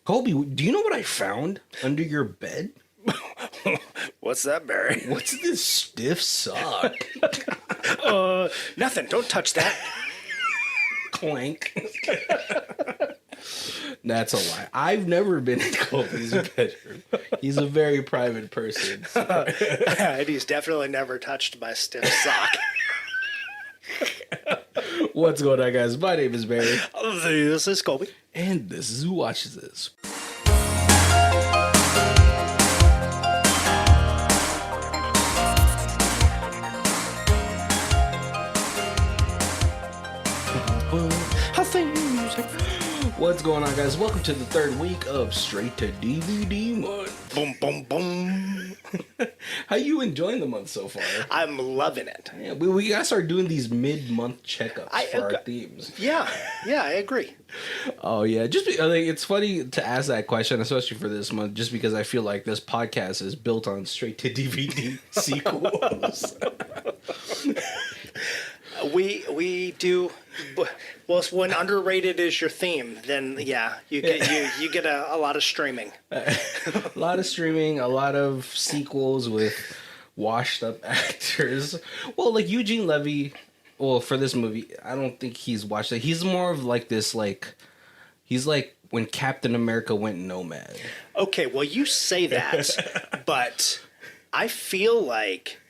Colby, do you know what I found under your bed? What's that, Barry? What's this stiff sock? Nothing. Don't touch that. Clank. That's a lie. I've never been in Colby's bedroom. He's a very private person. So. And he's definitely never touched my stiff sock. What's going on, guys? My name is Barry. This is Colby. And this is Who Watches This. What's going on, guys? Welcome to the third week of Straight to DVD month. Boom, boom, boom. How you enjoying the month so far? I'm loving it. Yeah, we gotta start doing these mid-month checkups for our themes. Yeah, I agree. Oh yeah, I think it's funny to ask that question, especially for this month, just because I feel like this podcast is built on straight to DVD sequels. We do. Well, when underrated is your theme, then yeah, you get a lot of streaming. A lot of streaming, a lot of sequels with washed up actors. Well, like Eugene Levy. Well, for this movie, I don't think he's watched it. He's more of like this, he's like when Captain America went nomad. Okay, well, you say that, but I feel like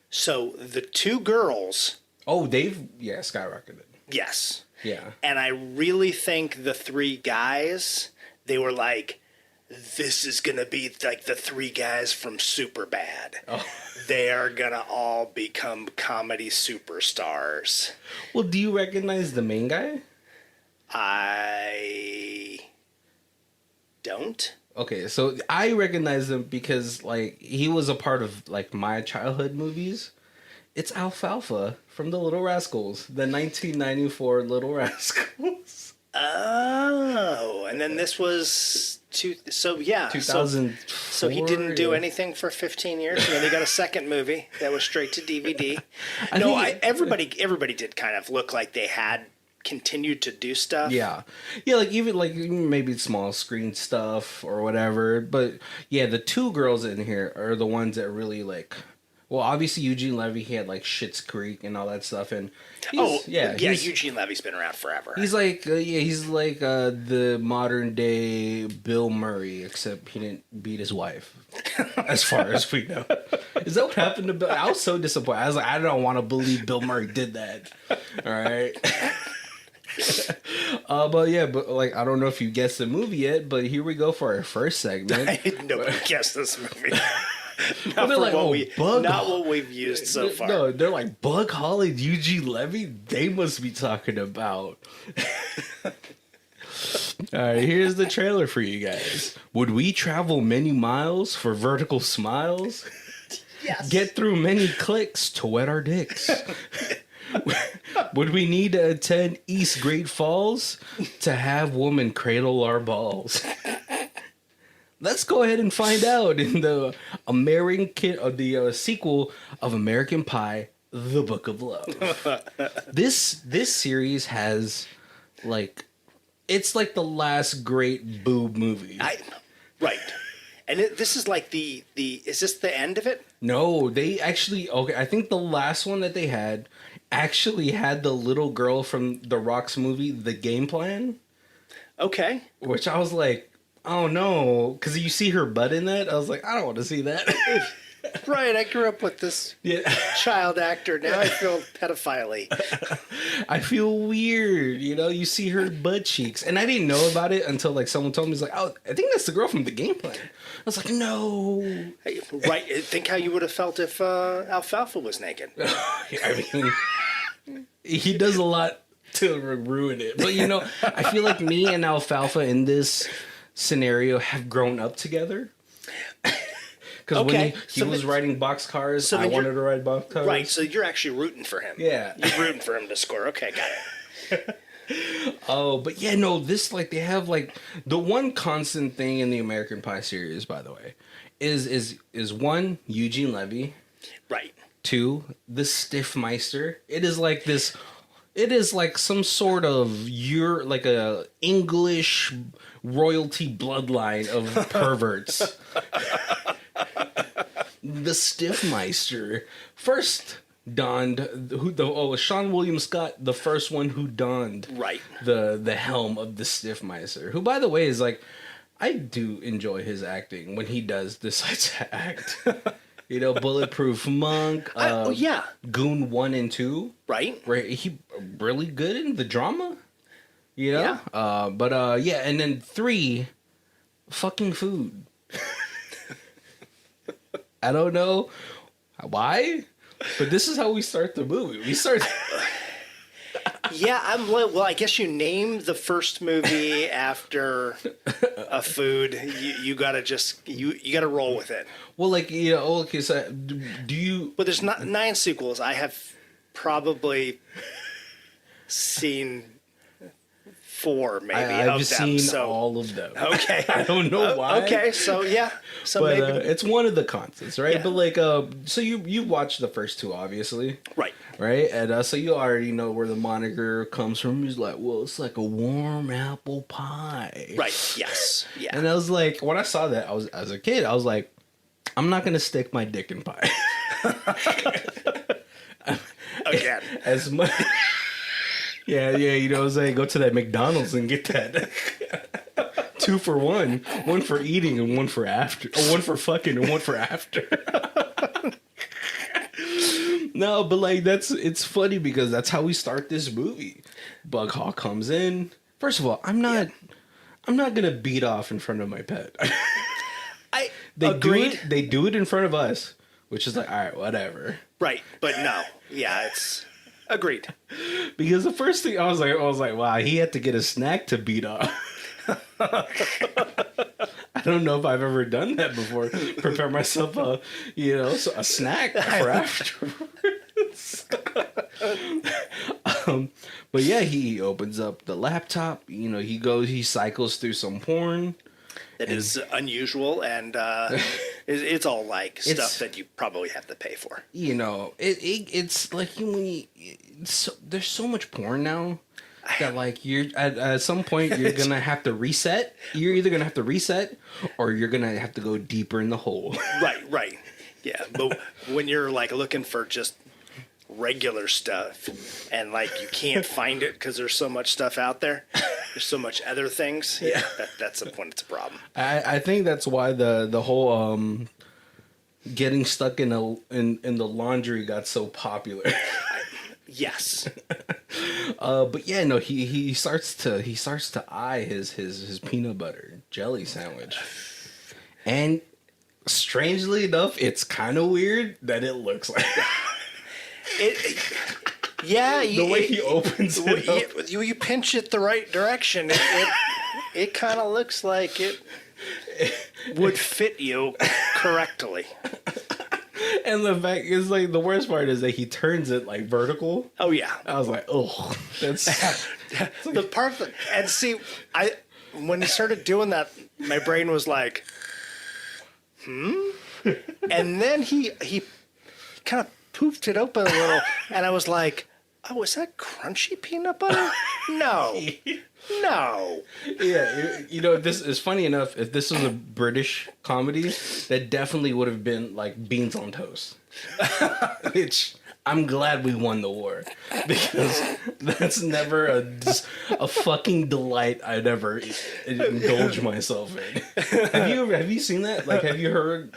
so the two girls. Oh, they've skyrocketed. Yes. Yeah. And I really think the three guys, they were like, this is going to be like the three guys from Superbad. Oh. They are going to all become comedy superstars. Well, do you recognize the main guy? I don't. Okay, so I recognize him because he was a part of my childhood movies. It's Alfalfa from the Little Rascals, the 1994 Little Rascals. Oh, and then this was 2000. So he didn't do anything for 15 years, and then he got a second movie that was straight to DVD. Everybody did kind of look like they had continued to do stuff. Yeah, even maybe small screen stuff or whatever. But yeah, the two girls in here are the ones that really Well, obviously Eugene Levy, he had Schitt's Creek and all that stuff, and Eugene Levy's been around forever. He's the modern day Bill Murray, except he didn't beat his wife, as far as we know. Is that what happened to Bill? I was so disappointed. I was like, I don't want to believe Bill Murray did that. All right. But I don't know if you guessed the movie yet, but here we go for our first segment. Nobody guessed this movie. Not what we've used so far. No, they're like Bug Holly, Eugene Levy. They must be talking about. All right, here's the trailer for you guys. Would we travel many miles for vertical smiles? Yes. Get through many clicks to wet our dicks. Would we need to attend East Great Falls to have woman cradle our balls? Let's go ahead and find out in the sequel of American Pie, The Book of Love. This series has it's like the last great boob movie. Right. And this is is this the end of it? No, they actually, I think the last one that they had actually had the little girl from The Rock's movie, The Game Plan. Okay. Which I was like, oh no, because you see her butt in that. I was like, I don't want to see that. Right, I grew up with this child actor. Now I feel pedophile-y. I feel weird, you see her butt cheeks. And I didn't know about it until someone told me, oh, I think that's the girl from The Game Plan. I was like, no. Right, think how you would have felt if Alfalfa was naked. I mean, he does a lot to ruin it. But, I feel like me and Alfalfa in this scenario have grown up together. Because when he was riding boxcars, I wanted to ride boxcars. Right, so you're actually rooting for him. Yeah. You're rooting for him to score. Okay, got it. Oh, but yeah, no, this they have the one constant thing in the American Pie series, by the way, is one, Eugene Levy. Right. Two, the Stiffmeister. It is It is like some sort of like a English royalty bloodline of perverts. The Stiffmeister first donned Sean William Scott, the first one who donned the helm of the Stiffmeister, who, by the way, is like, I do enjoy his acting when he does decide to act. You know, Bulletproof Monk. Goon 1 and 2. Right. Where he really good in the drama. You know? Yeah. And then 3, fucking food. I don't know why, but this is how we start the movie. We start... Yeah, I guess you named the first movie after a food. You gotta you gotta roll with it. Well, like, you know, okay, so do you? But there's not 9 sequels. I have probably seen 4, maybe. I've seen all of them. Okay, I don't know why. Okay, so yeah, so but, maybe it's one of the constants, right? Yeah. But like, so you watched the first 2, obviously, right, and so you already know where the moniker comes from. He's like, well, it's like a warm apple pie, right? Yes, yeah. And I was like, when I saw that, I was as a kid, I was like, I'm not gonna stick my dick in pie. Again, as much. Yeah, you know what I'm saying? Go to that McDonald's and get that 2 for 1. 1 for eating and 1 for after. Or 1 for fucking and 1 for after. No, but like it's funny because that's how we start this movie. Bughawk comes in. First of all, I'm not gonna beat off in front of my pet. They do it in front of us, which is like, all right, whatever. Right, but no. Yeah, it's agreed. Because the first thing I was like, wow, he had to get a snack to beat off. I don't know if I've ever done that before. Prepare myself a snack for afterwards. But yeah, he opens up the laptop. You know, he cycles through some porn. It is unusual, and it's all like stuff that you probably have to pay for. You know, it's like there's so much porn now that like you're at some point you're gonna have to reset. You're either gonna have to reset or you're gonna have to go deeper in the hole. Right. Yeah, but when you're like looking for just regular stuff and like you can't find it because there's so much stuff out there, there's so much other things, that's when it's a problem. I think that's why the whole getting stuck in the laundry got so popular. Yes. But yeah, no, he starts to eye his peanut butter jelly sandwich, and strangely enough, it's kind of weird that it looks like the way he opens it up. You pinch it the right direction, it kind of looks like it would fit you correctly. And the fact is, like, the worst part is that he turns it like vertical. Oh yeah, I was like, oh, that's the part that, and see, when he started doing that, my brain was like, and then he kind of poofed it open a little, and I was like, oh, is that crunchy peanut butter? No. Yeah, you know, this is funny enough. If this was a British comedy, that definitely would have been like beans on toast. Which I'm glad we won the war, because that's never a fucking delight I'd ever indulge myself in. Have you seen that? Like, have you heard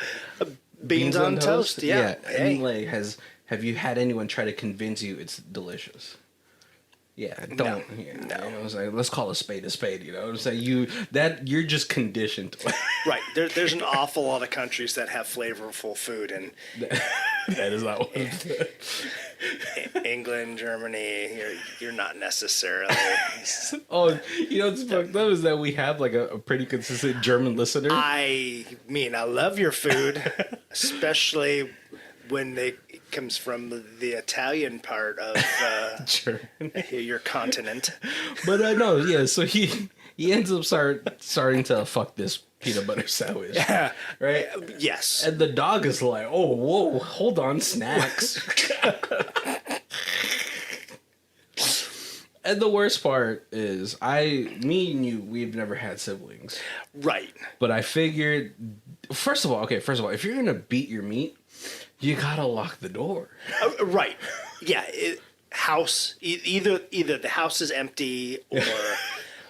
beans on toast? Yeah. I mean, like, have you had anyone try to convince you it's delicious? Yeah, don't. No. You know, I was like, let's call a spade, you know? So you're just conditioned. Right. There's an awful lot of countries that have flavorful food, and that is not what England, Germany, you're not necessarily. Oh, you know what's fucked up is that we have like a pretty consistent German listener. I mean, I love your food, especially when it comes from the Italian part of your continent. But no, yeah. So he ends up starting to fuck this peanut butter sandwich. Yeah. Right? Yes. And the dog is like, oh, whoa, hold on, snacks. And the worst part is, me and you, we've never had siblings. Right. But I figured, first of all, if you're gonna beat your meat, you gotta lock the door. Right. Yeah. Either the house is empty or,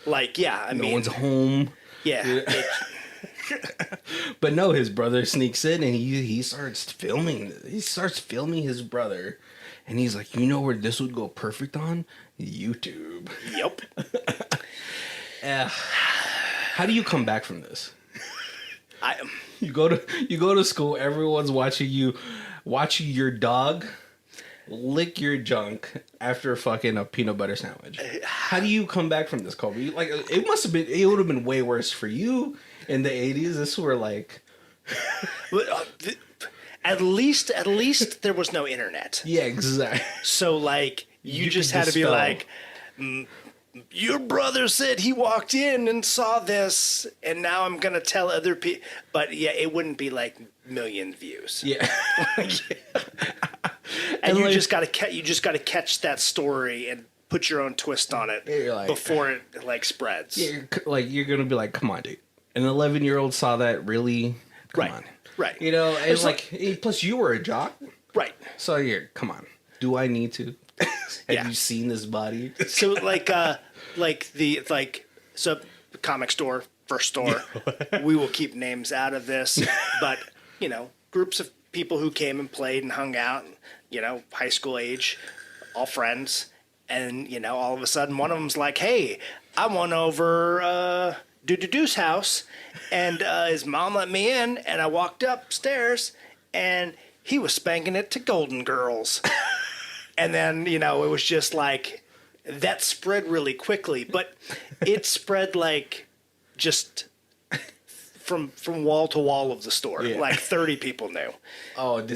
like, yeah. I mean, No one's home. Yeah. But no, his brother sneaks in and he starts filming. He starts filming his brother, and he's like, you know where this would go perfect on? YouTube. Yep. How do you come back from this? You go to school. Everyone's watching your dog lick your junk after fucking a peanut butter sandwich. How do you come back from this, Colby? Like, it would have been way worse for you in the 80s. This were like, at least there was no internet. yeah, exactly. So, like, you just had to be like, your brother said he walked in and saw this, and now I'm gonna tell other people. But yeah, it wouldn't be like million views. Yeah. And you just gotta catch that story and put your own twist on it before it like spreads. Yeah, you're gonna be like, come on, dude. An 11-year-old saw that, really? Come on. Right. You know, it's like, plus you were a jock. Right. So come on. Do I need to? Have you seen this body? So so comic store, first store. We will keep names out of this, but groups of people who came and played and hung out, high school age, all friends, and all of a sudden one of them's like, "Hey, I went over Doo's house, and his mom let me in, and I walked upstairs, and he was spanking it to Golden Girls." And then, it was just like, that spread really quickly, but it spread like just from wall to wall of the store. Yeah. Like 30 people knew. Oh,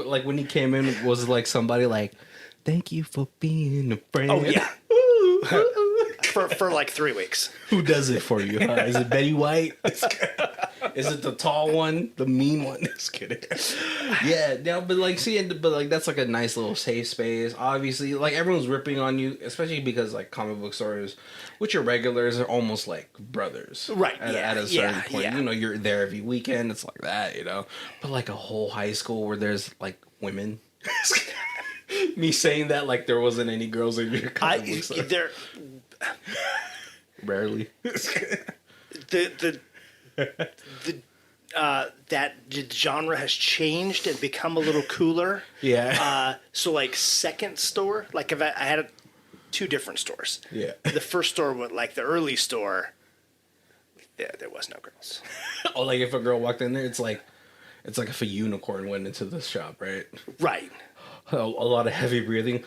like when he came in, was it like somebody like, thank you for being a friend? Oh, yeah. for like 3 weeks. Who does it for you? Huh? Is it Betty White? Is it the tall one, the mean one? Just kidding. Yeah, no, but that's like a nice little safe space. Obviously, like everyone's ripping on you, especially because like comic book stores, which are regulars, are almost like brothers, right? At a certain point, you're there every weekend. It's like that, But like a whole high school where there's like women. Me saying that like there wasn't any girls in your comic book store. There. Rarely. That genre has changed and become a little cooler. Yeah. So like second store, like if I had 2 different stores. Yeah. The first store was like the early store. There was no girls. Oh, like if a girl walked in there, it's like if a unicorn went into the shop, right? Right. A lot of heavy breathing.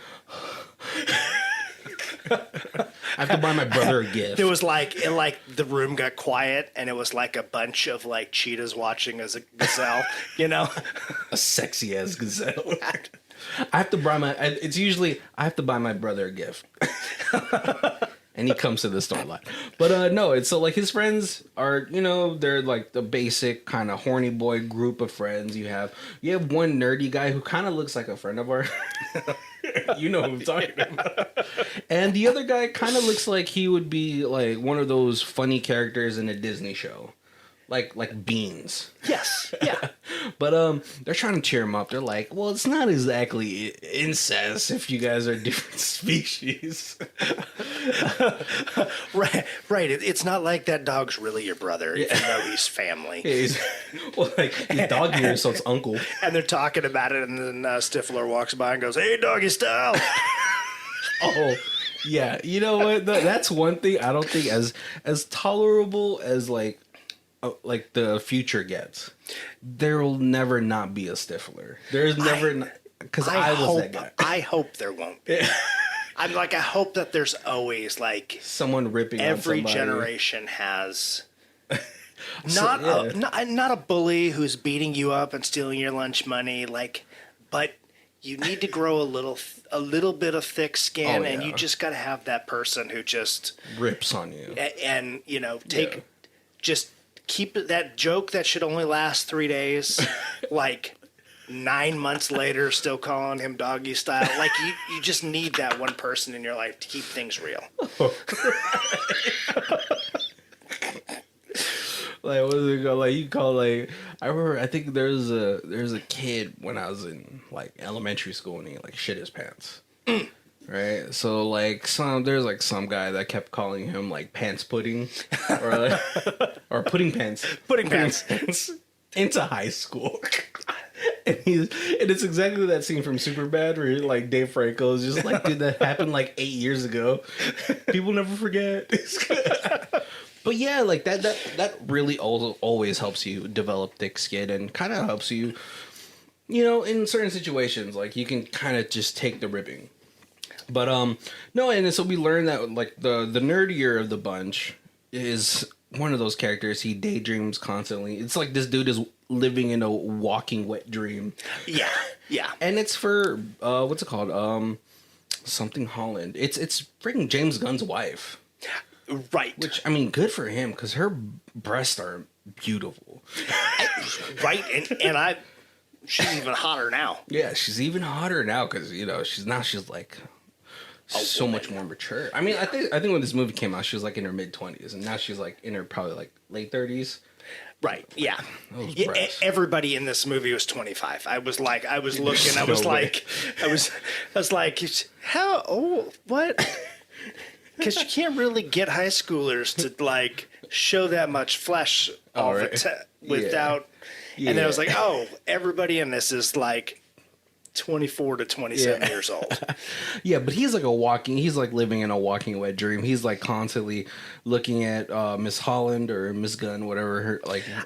I have to buy my brother a gift. There was like the room got quiet and it was like a bunch of like cheetahs watching as a gazelle, a sexy ass gazelle. I have to buy my brother a gift. And he comes to the store a lot. But no, it's so like his friends are, they're like the basic kind of horny boy group of friends. You have one nerdy guy who kind of looks like a friend of ours. You know who I'm talking about. And the other guy kind of looks like he would be like one of those funny characters in a Disney show. Like Beans. Yes. Yeah. But they're trying to cheer him up. They're like, well, it's not exactly incest if you guys are different species. Right. It's not like that dog's really your brother, even though he's family. Yeah, he's dog ear, so it's uncle. And they're talking about it, and then Stifler walks by and goes, "Hey, doggy style." Oh, yeah. You know what? That's one thing I don't think as tolerable as like the future gets. There will never not be a Stifler. There's never, because I was that guy. I hope there won't be. I'm like, I hope that there's always like someone ripping on somebody. Every generation has not a bully who's beating you up and stealing your lunch money, but you need to grow a little bit of thick skin, and you just got to have that person who just rips on you and just keep that joke that should only last 3 days, like 9 months later, still calling him doggy style. Like, you just need that one person in your life to keep things real. Like, what is it called? Like, you call, like, I remember, I think there's a kid when I was in, like, elementary school, and he, like, shit his pants. Right? So, like, there's, like, some guy that kept calling him, like, pants pudding, or, like, or pudding pants. Pudding pants. Into high school. And it's exactly that scene from Superbad where, like, Dave Franco is just like, dude, that happened, like, 8 years ago. People never forget. But yeah, like that really always helps you develop thick skin and kind of helps you, in certain situations, like you can kind of just take the ribbing. But no, and so we learned that like the nerdier of the bunch is one of those characters. He daydreams constantly. It's like this dude is living in a walking wet dream. Yeah. And it's for what's it called? Something Holland. It's freaking James Gunn's wife. Right. Which, I mean, good for him, because her breasts are beautiful. Right. And she's even hotter now. Yeah, she's even hotter now, because, she's like so much more mature. I mean, I think when this movie came out, she was like in her mid-20s, and now she's like in her probably like late 30s. Right. Yeah. Everybody in this movie was 25. I was looking. I was like, how old? What? Because you can't really get high schoolers to like show that much flesh all the time without. Yeah. And then I was like, oh, everybody in this is like 24 to 27 years old. Yeah, but he's like living in a walking wet dream. He's like constantly looking at Miss Holland or Miss Gunn, whatever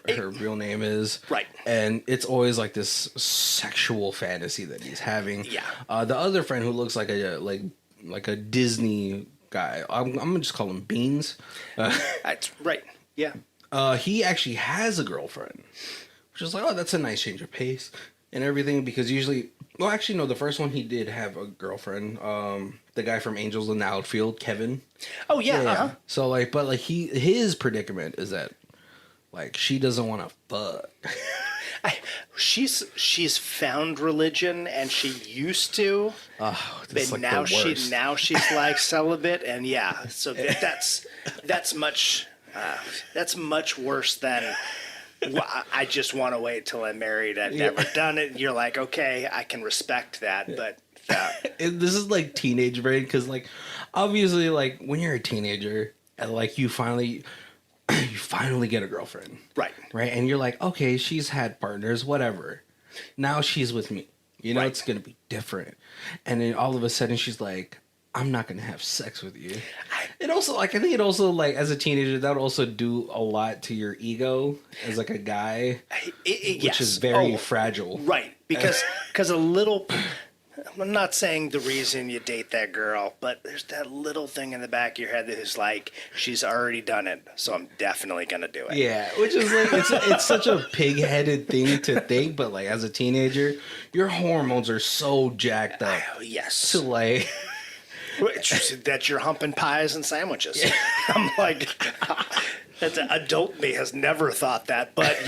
her real name is. Right. And it's always like this sexual fantasy that he's having. Yeah. The other friend who looks like a Disney guy, I'm gonna just call him Beans. That's right. Yeah. He actually has a girlfriend, which is like, oh, that's a nice change of pace and everything, because usually, well, actually, no, the first one he did have a girlfriend. The guy from Angels in the Outfield, Kevin. Oh yeah. Uh-huh. So like, but like his predicament is that like she doesn't want to fuck. She's found religion, and she used to. Oh, but like now she's like celibate, and yeah. So that's much worse than. Well, I just want to wait till I'm married. I've never done it. You're like, okay, I can respect that, but this is like teenage brain, because like obviously like when you're a teenager and like you finally get a girlfriend, right, and you're like, okay, she's had partners, whatever. Now she's with me. It's gonna be different, and then all of a sudden she's like, I'm not gonna have sex with you. I think it also like as a teenager that would also do a lot to your ego as like a guy, which is very fragile. Right, because a little. I'm not saying the reason you date that girl, but there's that little thing in the back of your head that is like, she's already done it, so I'm definitely gonna do it. Yeah, which is like it's such a pig-headed thing to think, but like as a teenager, your hormones are so jacked up. Yes. To like. That you're humping pies and sandwiches. Yeah. I'm like, that adult me has never thought that. But,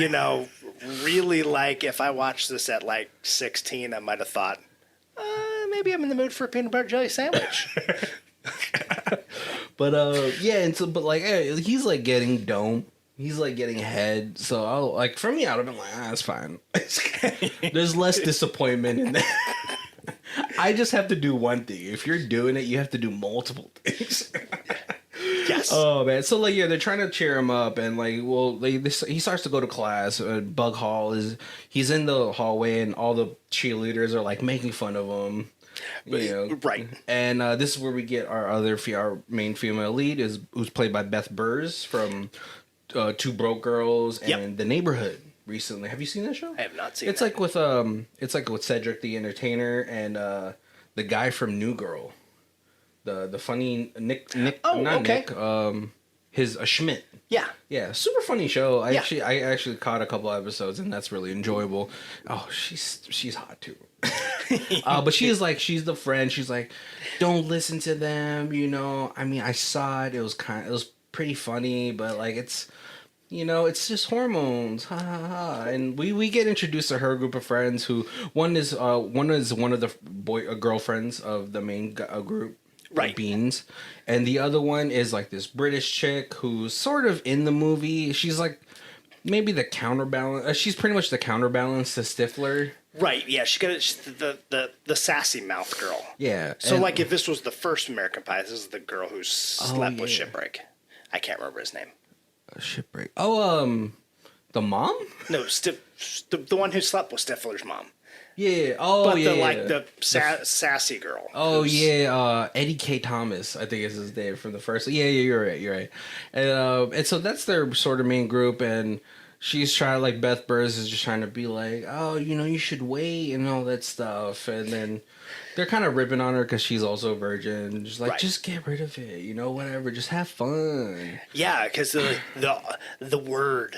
really, like, if I watched this at, like, 16, I might have thought, maybe I'm in the mood for a peanut butter jelly sandwich. But, but, like, he's, like, getting dome. He's, like, getting head. So, for me, I would have been like, that's fine. There's less disappointment in that. I just have to do one thing. If you're doing it, you have to do multiple things. Yes. Oh man. So like, they're trying to cheer him up, and like, he starts to go to class. Bug Hall he's in the hallway, and all the cheerleaders are like making fun of him. Right. And this is where we get our main female lead who's played by Beth Burrs from Two Broke Girls and The Neighborhood. Recently, have you seen that show? I have not seen. It's like with Cedric the Entertainer and the guy from New Girl, the funny Nick. Oh, not okay. Nick. His Schmidt. Yeah, super funny show. I actually caught a couple episodes, and that's really enjoyable. Oh, she's hot too. But she's the friend. She's like, don't listen to them. I mean, I saw it. It was pretty funny, but like it's. You know, it's just hormones, ha ha ha. And we get introduced to her group of friends. Who one is one of the girlfriends of the main group, Right. Beans, and the other one is like this British chick who's sort of in the movie. She's like maybe the counterbalance. She's pretty much the counterbalance to Stifler. Right, yeah, she's the sassy mouth girl. Yeah. So, and- like, if this was the first American Pie, this is the girl who slept with yeah. Shipwreck. I can't remember his name. Shipwreck. Oh, the mom? No, the one who slept with Stifler's mom. Yeah. Oh, But yeah. the sassy girl. Oh yeah, Eddie K. Thomas, I think is his name from the first. Yeah, you're right. And so that's their sort of main group, and she's trying, like, Beth Burrs is just trying to be like, oh, you know, you should wait and all that stuff, and then they're kind of ripping on her because she's also a virgin, just like, Right. just get rid of it, you know, whatever, just have fun. Yeah, because the word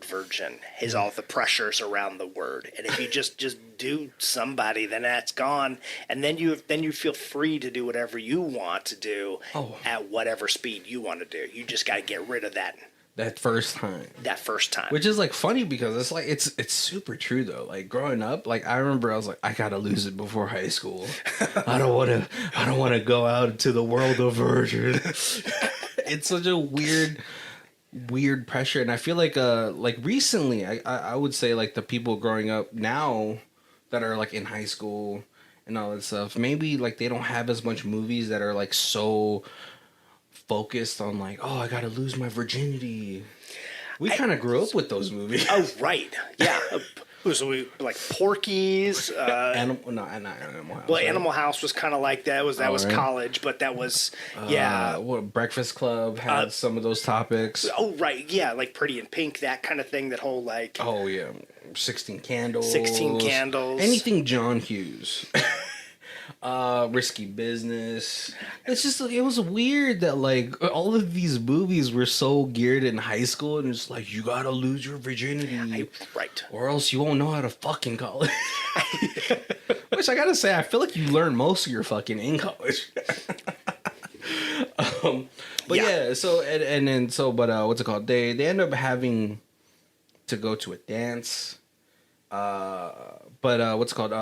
virgin has all the pressures around the word, and if you just do somebody, then that's gone, and then you feel free to do whatever you want to do at whatever speed you want to do. You just got to get rid of That first time. that first time. Which is, like, funny because it's like it's super true though. Like, growing up, like, I remember I was like, I gotta lose it before high school. I don't want to go out into the world of virgin. It's such a weird pressure, and I feel like recently, I would say, like, the people growing up now that are, like, in high school and all that stuff, maybe, like, they don't have as much movies that are, like, so focused on, like, oh, I gotta lose my virginity. We kind of grew up with those movies. Oh, right. Yeah. So we like Porky's. Not Animal House. Well, right? Animal House was kind of like that. That was right. college, but that was yeah. Breakfast Club had some of those topics. Oh, right. Yeah, like Pretty in Pink, that kind of thing. That whole like. Oh yeah, 16 Candles. 16 Candles. Anything John Hughes. Risky Business. It's just, it was weird that, like, all of these movies were so geared in high school, and it's like, you gotta lose your virginity, Right. or else you won't know how to fucking college. Which, I gotta say, I feel like you learn most of your fucking in college. But yeah, so and then so, but what's it called? They end up having to go to a dance. But what's it called?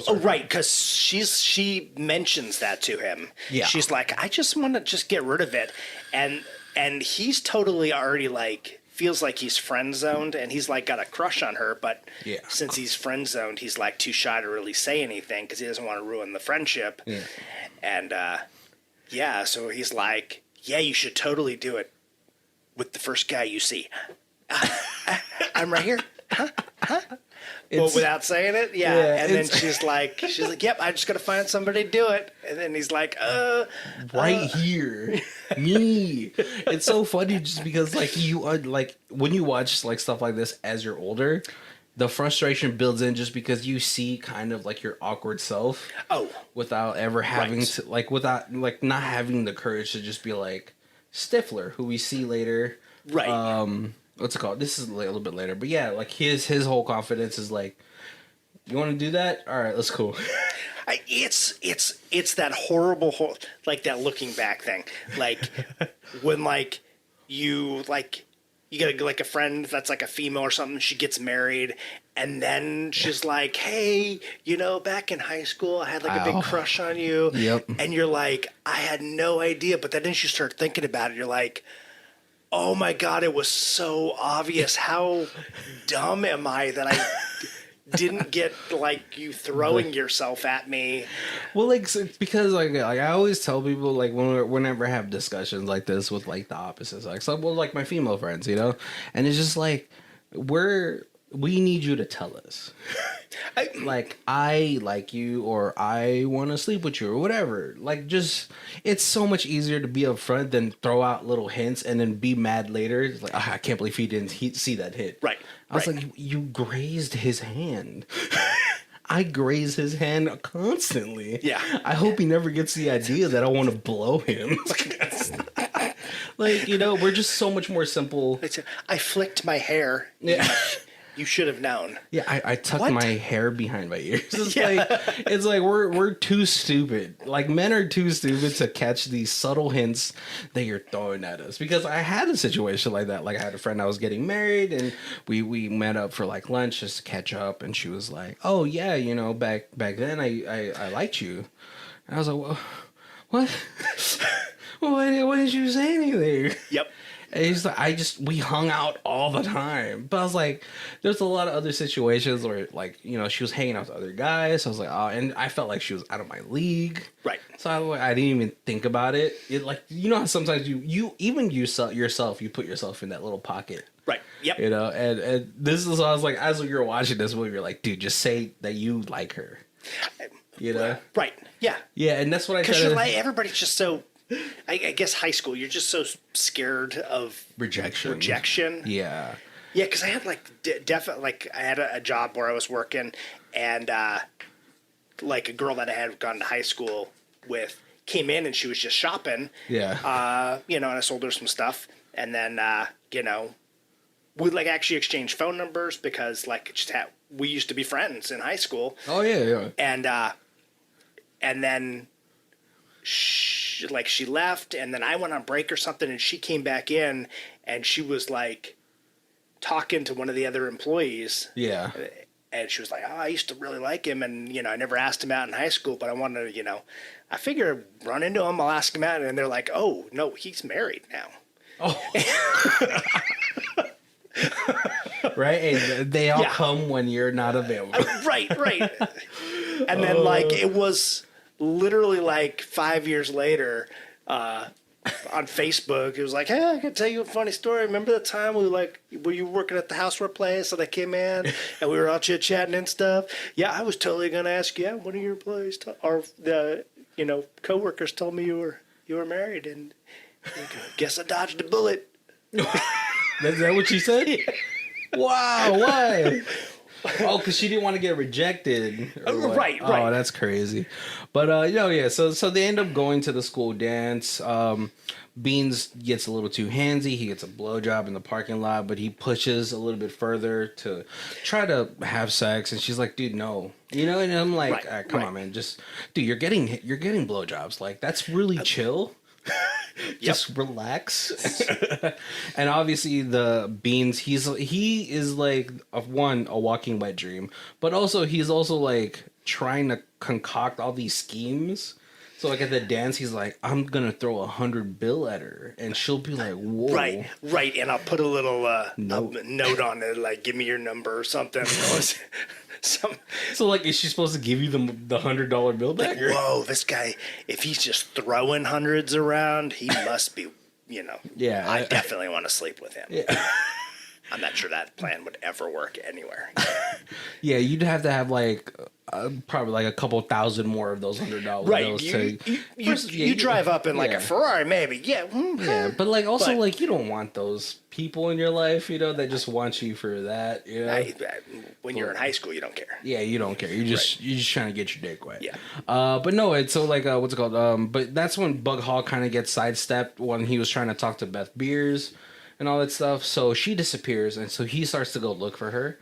Sorry. Right, because she mentions that to him. Yeah. She's like, I just want to just get rid of it, and he's totally already like feels like he's friend zoned, and he's like got a crush on her, but Yeah. since he's friend zoned, he's like too shy to really say anything because he doesn't want to ruin the friendship. Yeah. And yeah, so he's like, yeah, you should totally do it with the first guy you see. I'm right here. Well, without saying it, yeah. And then she's like, yep, I just got to find somebody to do it. And then he's like, right here, me. It's so funny just because, like, you are, like, when you watch, like, stuff like this as you're older, the frustration builds in just because you see kind of, like, your awkward self. Oh. Without ever having Right. to, like, without, like, not having the courage to just be like Stifler, who we see later. Right. What's it called? This is a little bit later, but yeah, like, his whole confidence is like, you want to do that? All right, let's cool. It's that horrible, like that looking back thing. Like when like you get like a friend that's like a female or something, she gets married, and then she's like, hey, you know, back in high school, I had like a big crush on you. Yep. And you're like, I had no idea. But then as you start thinking about it, you're like, oh my God, it was so obvious. How dumb am I that I didn't get like you throwing yourself at me? Well, like, so, because like I always tell people, like, whenever I have discussions like this with, like, the opposite sex, like, well, like my female friends, you know, and it's just like, we need you to tell us. Like, I like you, or I want to sleep with you, or whatever. Like, just, it's so much easier to be upfront than throw out little hints and then be mad later. It's like, I can't believe he didn't see that hit. Right. I was like, you grazed his hand. I graze his hand constantly. Yeah. I hope he never gets the idea that I want to blow him. Like, you know, we're just so much more simple. I flicked my hair. Yeah. You should have known. Yeah, I tuck What? my hair behind my ears. It's like we're too stupid. Like men are too stupid to catch these subtle hints that you're throwing at us. Because I had a situation like that. Like I had a friend I was getting married, and we met up for like lunch just to catch up, and she was like, "Oh yeah, you know, back then I liked you." And I was like, "Well, what? Why didn't you say anything?" Yep. And he's like, we hung out all the time. But I was like, there's a lot of other situations where, like, you know, she was hanging out with other guys. So I was like, oh, and I felt like she was out of my league. Right. So I didn't even think about it. It like, you know how sometimes you yourself, you put yourself in that little pocket. Right. Yep. You know, and this is, I was like, as you're watching this movie, you're like, dude, just say that you like her. You know? Right. Yeah. Yeah, and that's what I Because try to... like, everybody's just so... I guess high school, you're just so scared of Rejection. Yeah, Yeah. because I had like definitely like I had a job where I was working, and like a girl that I had gone to high school with came in and she was just shopping. Yeah. You know, and I sold her some stuff, and then you know, we like actually exchanged phone numbers because like we used to be friends in high school. Oh yeah. And then she left, and then I went on break or something, and she came back in, and she was like talking to one of the other employees. Yeah. And she was like, "Oh, I used to really like him, and you know, I never asked him out in high school, but I wanted to, you know, I figure run into him, I'll ask him out." And they're like, "Oh no, he's married now." Oh. Right, and they all come when you're not available. Right. And then like it was literally like 5 years later on Facebook, it was like, "Hey, I can tell you a funny story. Remember the time were you working at the houseware place and I came in and we were all chit chatting and stuff? Yeah, I was totally gonna ask you. Yeah, one of your employees or the coworkers told me you were married, and guess I dodged a bullet." Is that what she said? Yeah. Wow, why? Oh, because she didn't want to get rejected. Right. Oh, that's crazy. But yeah. So they end up going to the school dance. Beans gets a little too handsy. He gets a blowjob in the parking lot, but he pushes a little bit further to try to have sex. And she's like, "Dude, no." You know, and I'm like, "Come on, man. Just, dude, you're getting blowjobs. Like, that's really chill." Just relax. And obviously the Beans, he is like a walking wet dream, but also he's also like trying to concoct all these schemes. So like at the dance, he's like, "I'm gonna throw 100 bill at her," and she'll be like, "Whoa." Right, and I'll put a little note on it, like, "Give me your number" or something. So like, is she supposed to give you the $100 bill back? Like, whoa, this guy, if he's just throwing hundreds around, he must be, you know. Yeah, I definitely want to sleep with him. Yeah. I'm not sure that plan would ever work anywhere. Yeah, you'd have to have like probably like a couple thousand more of those $100 bills. You drive up in like a Ferrari, maybe. Yeah. Yeah, but like also like you don't want those people in your life, you know, that just want you for that. You know? When you're in high school, you don't care. Yeah, you don't care. You're just trying to get your dick wet. Yeah. But no, it's so like what's it called? But that's when Bug Hall kind of gets sidestepped when he was trying to talk to Beth Beers and all that stuff. So she disappears, and so he starts to go look for her.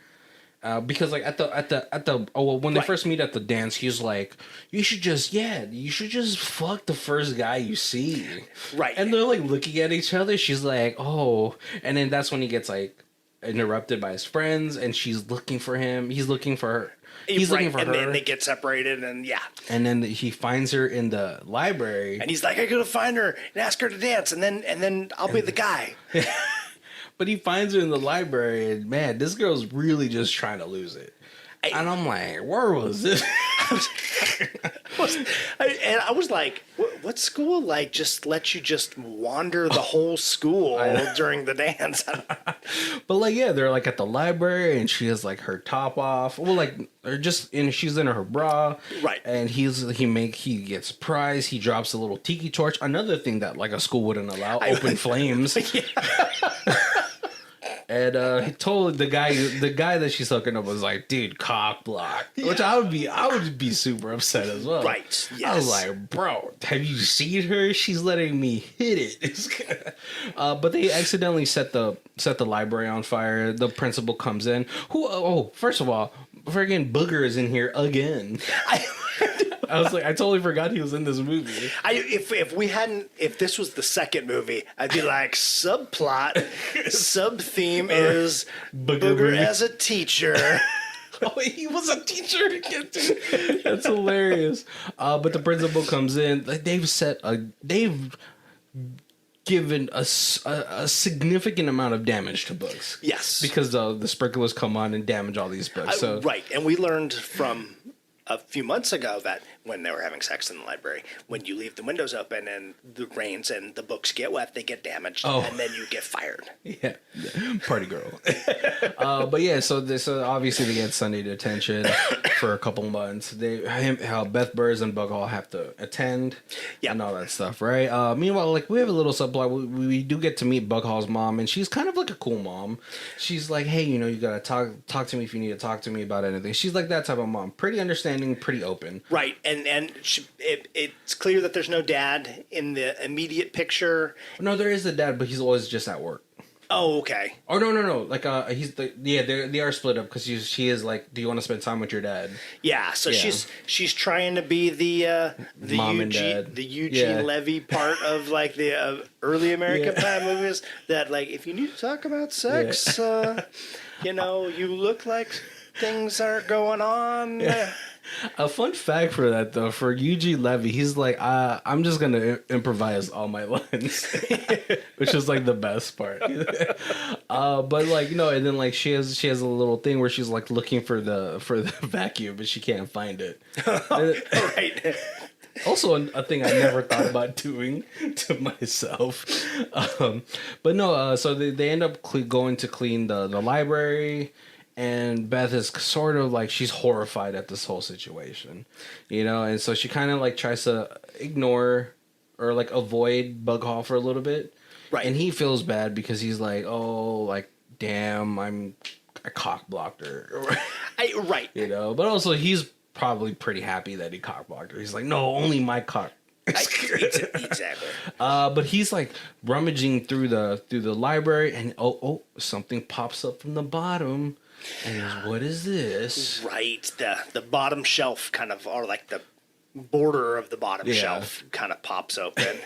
Because like when they first meet at the dance, he's like, you should just fuck the first guy you see. Right. And they're like looking at each other. She's like, "Oh," and then that's when he gets like interrupted by his friends, and she's looking for him. He's looking for her. He's looking for her. And then they get separated, and and then he finds her in the library, and he's like, "I gotta find her and ask her to dance, and then I'll be the guy." But he finds her in the library, and man, this girl's really just trying to lose it. And I'm like, where was this? I was like, what school like just lets you just wander the whole school during the dance? But like, yeah, they're like at the library, and she has like her top off. Well, like, or just she's in her bra, right? And he gets surprised. He drops a little tiki torch. Another thing that like a school wouldn't allow: open flames. And he told the guy that she's hooking up was like, dude, cock block. Which I would be super upset as well. Right. Yes. I was like, bro, have you seen her? She's letting me hit it. But they accidentally set the library on fire. The principal comes in. First of all, friggin' Booger is in here again. I was like, I totally forgot he was in this movie. If this was the second movie, I'd be like, subplot, sub-theme is Booger as a teacher. Oh, he was a teacher again, too. That's hilarious. But the principal comes in. They've given a significant amount of damage to books. Yes, because the sprinklers come on and damage all these books. Right, and we learned from a few months ago that when they were having sex in the library, when you leave the windows open and the rains and the books get wet, they get damaged, and then you get fired. Yeah, party girl. But yeah, so obviously they get Sunday detention for a couple months. How Beth Burrs and Bug Hall have to attend, and all that stuff, right? Meanwhile, like we have a little subplot. We do get to meet Bug Hall's mom, and she's kind of like a cool mom. She's like, hey, you gotta talk to me if you need to talk to me about anything. She's like that type of mom, pretty understanding, pretty open, right? And it's clear that there's no dad in the immediate picture. No, there is a dad, but he's always just at work. Oh, okay. Oh, no. Like, they are split up because she is like, do you want to spend time with your dad? Yeah, so she's trying to be the mom and dad. The Eugene Levy part of like the early American Pie movies that like, if you need to talk about sex, you look like things aren't going on. Yeah. A fun fact for that though, for Eugene Levy, he's like, I'm just gonna improvise all my lines, which is like the best part. But like and then like she has a little thing where she's like looking for the vacuum, but she can't find it. Right. Also, a thing I never thought about doing to myself. But no, so they end up going to clean the library. And Beth is sort of like, she's horrified at this whole situation, and so she kind of like tries to ignore or like avoid Bug Hall for a little bit. Right. And he feels bad because he's like, oh, like, damn, I cock blocked her. Right. But also he's probably pretty happy that he cock blocked her. He's like, no, only my cock. Exactly. But he's like rummaging through the library and something pops up from the bottom. And what is this? Right, the bottom shelf kind of, or like the border of the bottom shelf kind of pops open.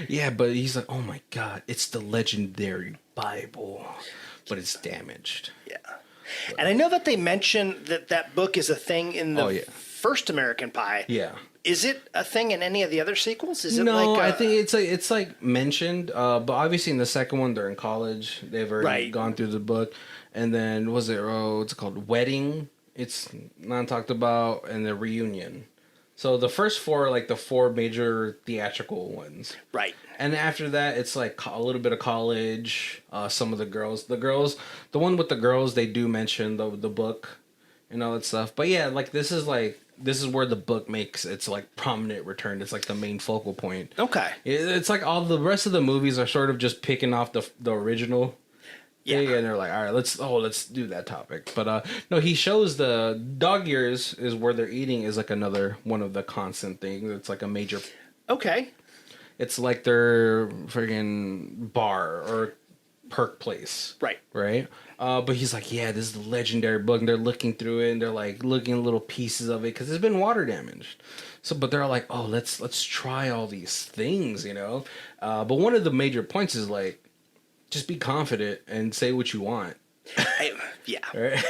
Yeah, but he's like, oh my god, it's the legendary Bible, but it's damaged. Yeah, and I know that they mention that book is a thing in the first American Pie. Yeah. Is it a thing in any of the other sequels? Is it I think it's like mentioned, but obviously in the second one they're in college. They've already gone through the book. And then what's it called? Wedding. It's not talked about, and the reunion. So the first four are like the four major theatrical ones. Right. And after that, it's like a little bit of college. Some of the girls, the one with the girls, they do mention the book and all that stuff. But yeah, like this is where the book makes its like prominent return. It's like the main focal point. Okay. It's like all the rest of the movies are sort of just picking off the original. Yeah, and they're like, all right, let's do that topic. But no, he shows the dog ears is where they're eating is like another one of the constant things. It's like a major. Okay. It's like their friggin' bar or perk place. Right. Right. But he's like, yeah, this is the legendary book, and they're looking through it, and they're like looking at little pieces of it because it's been water damaged. So, but they're like, oh, let's try all these things, But one of the major points is like, just be confident and say what you want. Yeah. Right?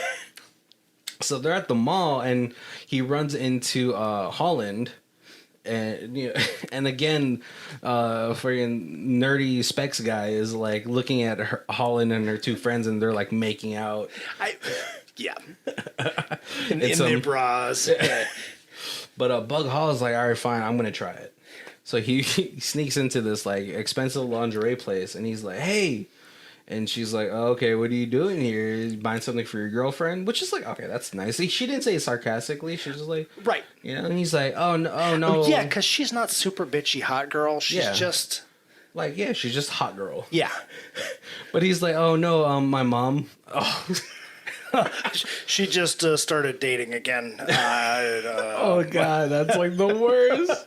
So they're at the mall, and he runs into Holland, and and again, freaking nerdy specs guy is like looking at Holland and her two friends, and they're like making out. In their bras. But Bug Hall is like, all right, fine, I'm gonna try it. So he sneaks into this like expensive lingerie place, and he's like, "Hey," and she's like, oh, "Okay, what are you doing here? You buying something for your girlfriend?" Which is like, okay, that's nice. She didn't say it sarcastically. She was just like, right, And he's like, "Oh no, oh no." Yeah, because she's not super bitchy hot girl. She's just like, she's just hot girl. Yeah. But he's like, "Oh no, my mom Oh, She just started dating again. oh God, that's like the worst.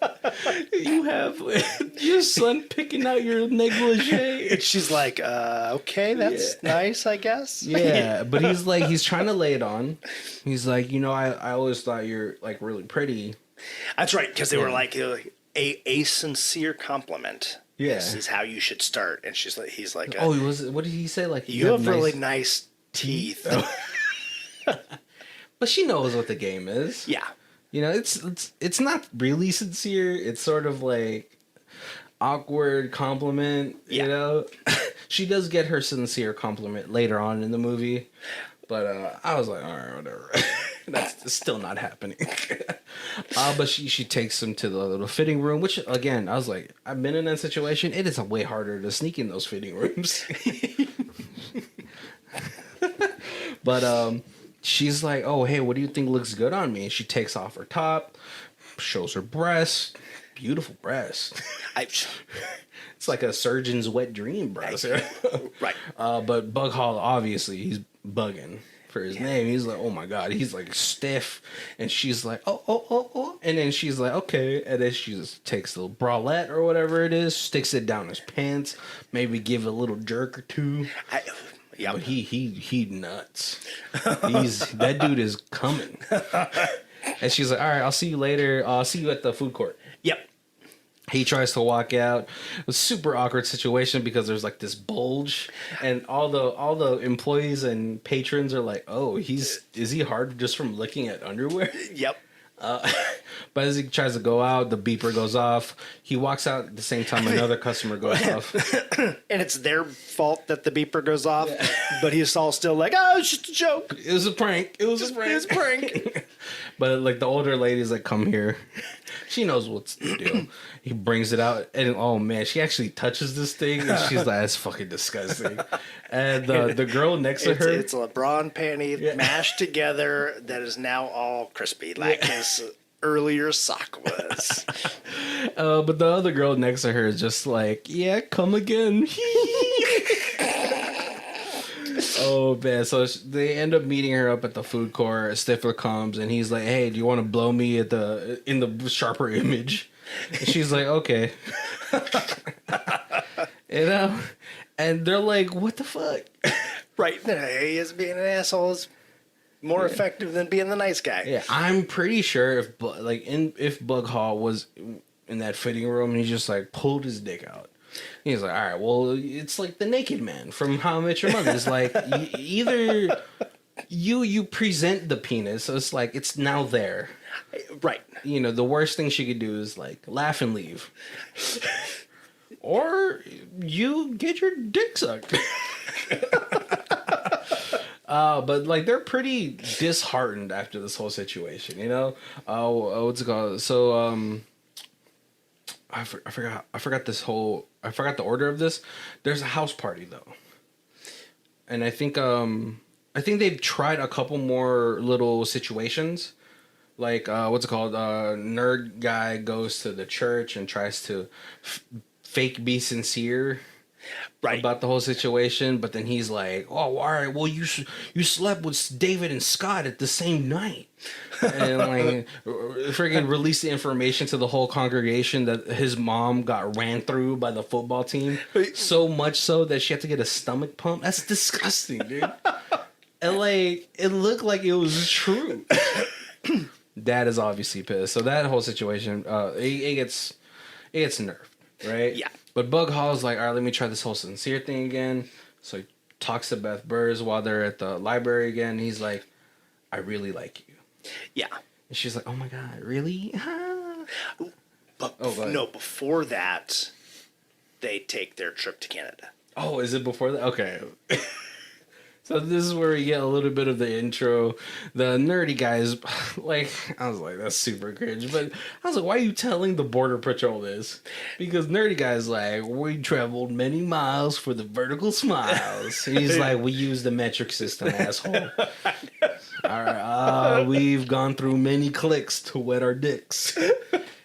You have your son picking out your negligee. She's like, okay, that's nice, I guess. Yeah, but he's trying to lay it on. He's like, I always thought you're like really pretty. That's right, because they were like a sincere compliment. Yeah. This is how you should start. And he's like, Oh, what did he say? Like, you have really nice teeth. But she knows what the game is. Yeah. It's not really sincere. It's sort of like awkward compliment. Yeah. She does get her sincere compliment later on in the movie, but I was like, all right, whatever. That's still not happening. But she takes him to the little fitting room, which again, I was like, I've been in that situation. It is way harder to sneak in those fitting rooms. But she's like, oh, hey, what do you think looks good on me? And she takes off her top, shows her breast. Beautiful breast. It's like a surgeon's wet dream breast. Right. But Bug Hall, obviously, he's bugging for his name. He's like, oh my God. He's like stiff. And she's like, oh. And then she's like, okay. And then she just takes the bralette or whatever it is, sticks it down his pants, maybe give it a little jerk or two. Yeah, But he nuts. That dude is coming. And she's like, all right, I'll see you later. I'll see you at the food court. Yep. He tries to walk out. It was a super awkward situation because there's like this bulge, and all the employees and patrons are like, "Oh, is he hard just from looking at underwear?" Yep. But as he tries to go out, the beeper goes off. He walks out at the same time another customer goes off. And it's their fault that the beeper goes off, but he's all still like, oh, it's just a joke. It was a prank. It was a prank. But like the older lady's like, come here. She knows what's the deal. He brings it out, and oh man, she actually touches this thing, and she's like, that's fucking disgusting. And the girl next to her, it's a bra and panty mashed together that is now all crispy, like his earlier sock was. But the other girl next to her is just like, yeah, come again. Oh man, so they end up meeting her up at the food court. Stifler comes and he's like, hey, do you want to blow me in the sharper image? And she's like, okay. And they're like, what the fuck? Right. He is being an asshole is more effective than being the nice guy. Yeah, I'm pretty sure if Bug Hall was in that fitting room and he just like pulled his dick out. He's like, all right, well, it's like the naked man from How I Met Your Mother. It's like either you present the penis, so it's like it's now there. Right. The worst thing she could do is like laugh and leave. Or you get your dick sucked. But like they're pretty disheartened after this whole situation, what's it called? So I forgot the order of this. There's a house party though. And I think they've tried a couple more little situations. Like what's it called? Nerd guy goes to the church and tries to fake be sincere. Right. About the whole situation, but then he's like, "Oh, all right. Well, you slept with David and Scott at the same night," and like, freaking release the information to the whole congregation that his mom got ran through by the football team, so much so that she had to get a stomach pump. That's disgusting, dude. And like, it looked like it was true. Dad is obviously pissed. So that whole situation, it gets nerfed, right? Yeah. But Bug Hall's like, all right, let me try this whole sincere thing again. So he talks to Beth Burrs while they're at the library again. He's like, I really like you. Yeah. And she's like, oh my God, really? But before that, they take their trip to Canada. Oh, is it before that? Okay. So this is where we get a little bit of the intro. The nerdy guys, like, I was like, that's super cringe. But I was like, why are you telling the Border Patrol this? Because nerdy guy's like, we traveled many miles for the vertical smiles. And he's like, we use the metric system, asshole. All right, we've gone through many clicks to wet our dicks.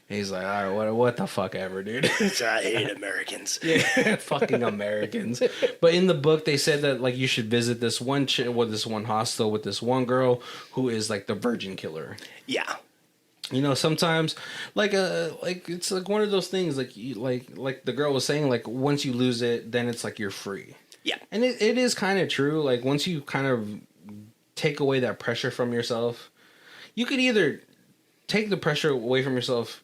And he's like, all right, what the fuck ever, dude. I hate Americans. Yeah, fucking Americans. But in the book, they said that like you should visit this one this one hostel with this one girl who is like the virgin killer. Yeah. You know, sometimes like it's like one of those things like like the girl was saying, like once you lose it, then it's like you're free. Yeah. And it is kind of true. Like once you kind of take away that pressure from yourself, you could either take the pressure away from yourself,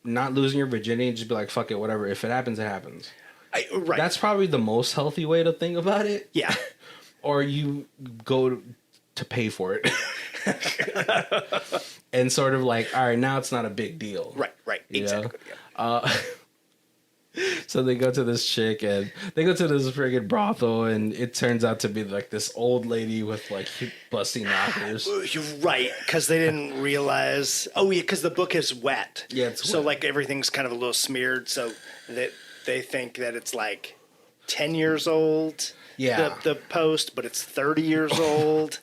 not losing your virginity, and just be like, fuck it, whatever. If it happens, it happens. Right. That's probably the most healthy way to think about it. Yeah. Or you go to pay for it. And sort of like, all right, now it's not a big deal. Right. Exactly. Yeah. So they go to this chick and they go to this friggin' brothel, and it turns out to be like this old lady with like busty knockers. You're right, because they didn't realize. Oh yeah, because the book is wet. Yeah, it's so wet. like everything's kind of a little smeared, so that they think that it's like 10 years old. Yeah. The post, but it's 30 years old.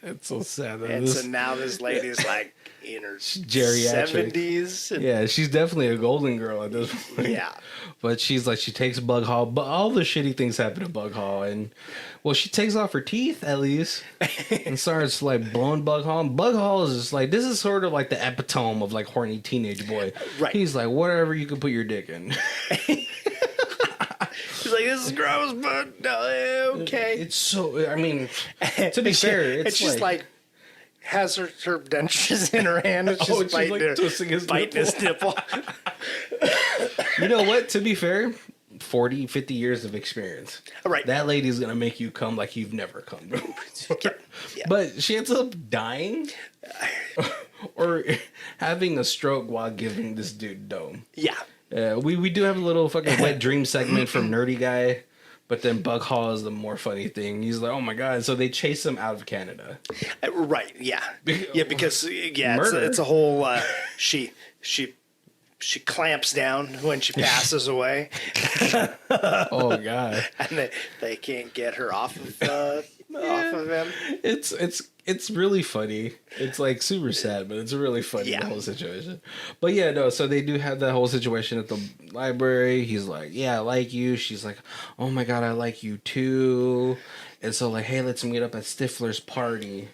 It's so sad. And so now this lady's like in her Geriatric. 70s. Yeah, she's definitely a golden girl at this point. Yeah. But she's like, she takes Bug Hall, but all the shitty things happen to Bug Hall. And, well, she takes off her teeth, at least, and starts, like, blowing Bug Hall. And Bug Hall is just like, this is sort of like the epitome of, like, horny teenage boy. Right. He's like, whatever you can put your dick in. She's like, this is gross, but no, okay. It's so, I mean, to be fair, it's she's like has her dentures in her hand and she's biting, like twisting his nipple. You know what? To be fair, 40, 50 years of experience. Right. That lady's going to make you come like you've never come before. Yeah. But she ends up dying or having a stroke while giving this dude dome. Yeah. We do have a little fucking wet dream segment from Nerdy Guy, but then Bug Hall is the more funny thing. He's like, oh my God. So they chase him out of Canada. Right. Yeah. Yeah. Because Murder. it's a whole. She clamps down when she passes away. Oh God. And they can't get her off of him. It's really funny. It's like super sad, but it's really funny, Yeah. the whole situation. But yeah, no, so they do have that whole situation at the library. He's like, yeah, I like you. She's like, oh my God, I like you too. And so like, hey, let's meet up at Stifler's party.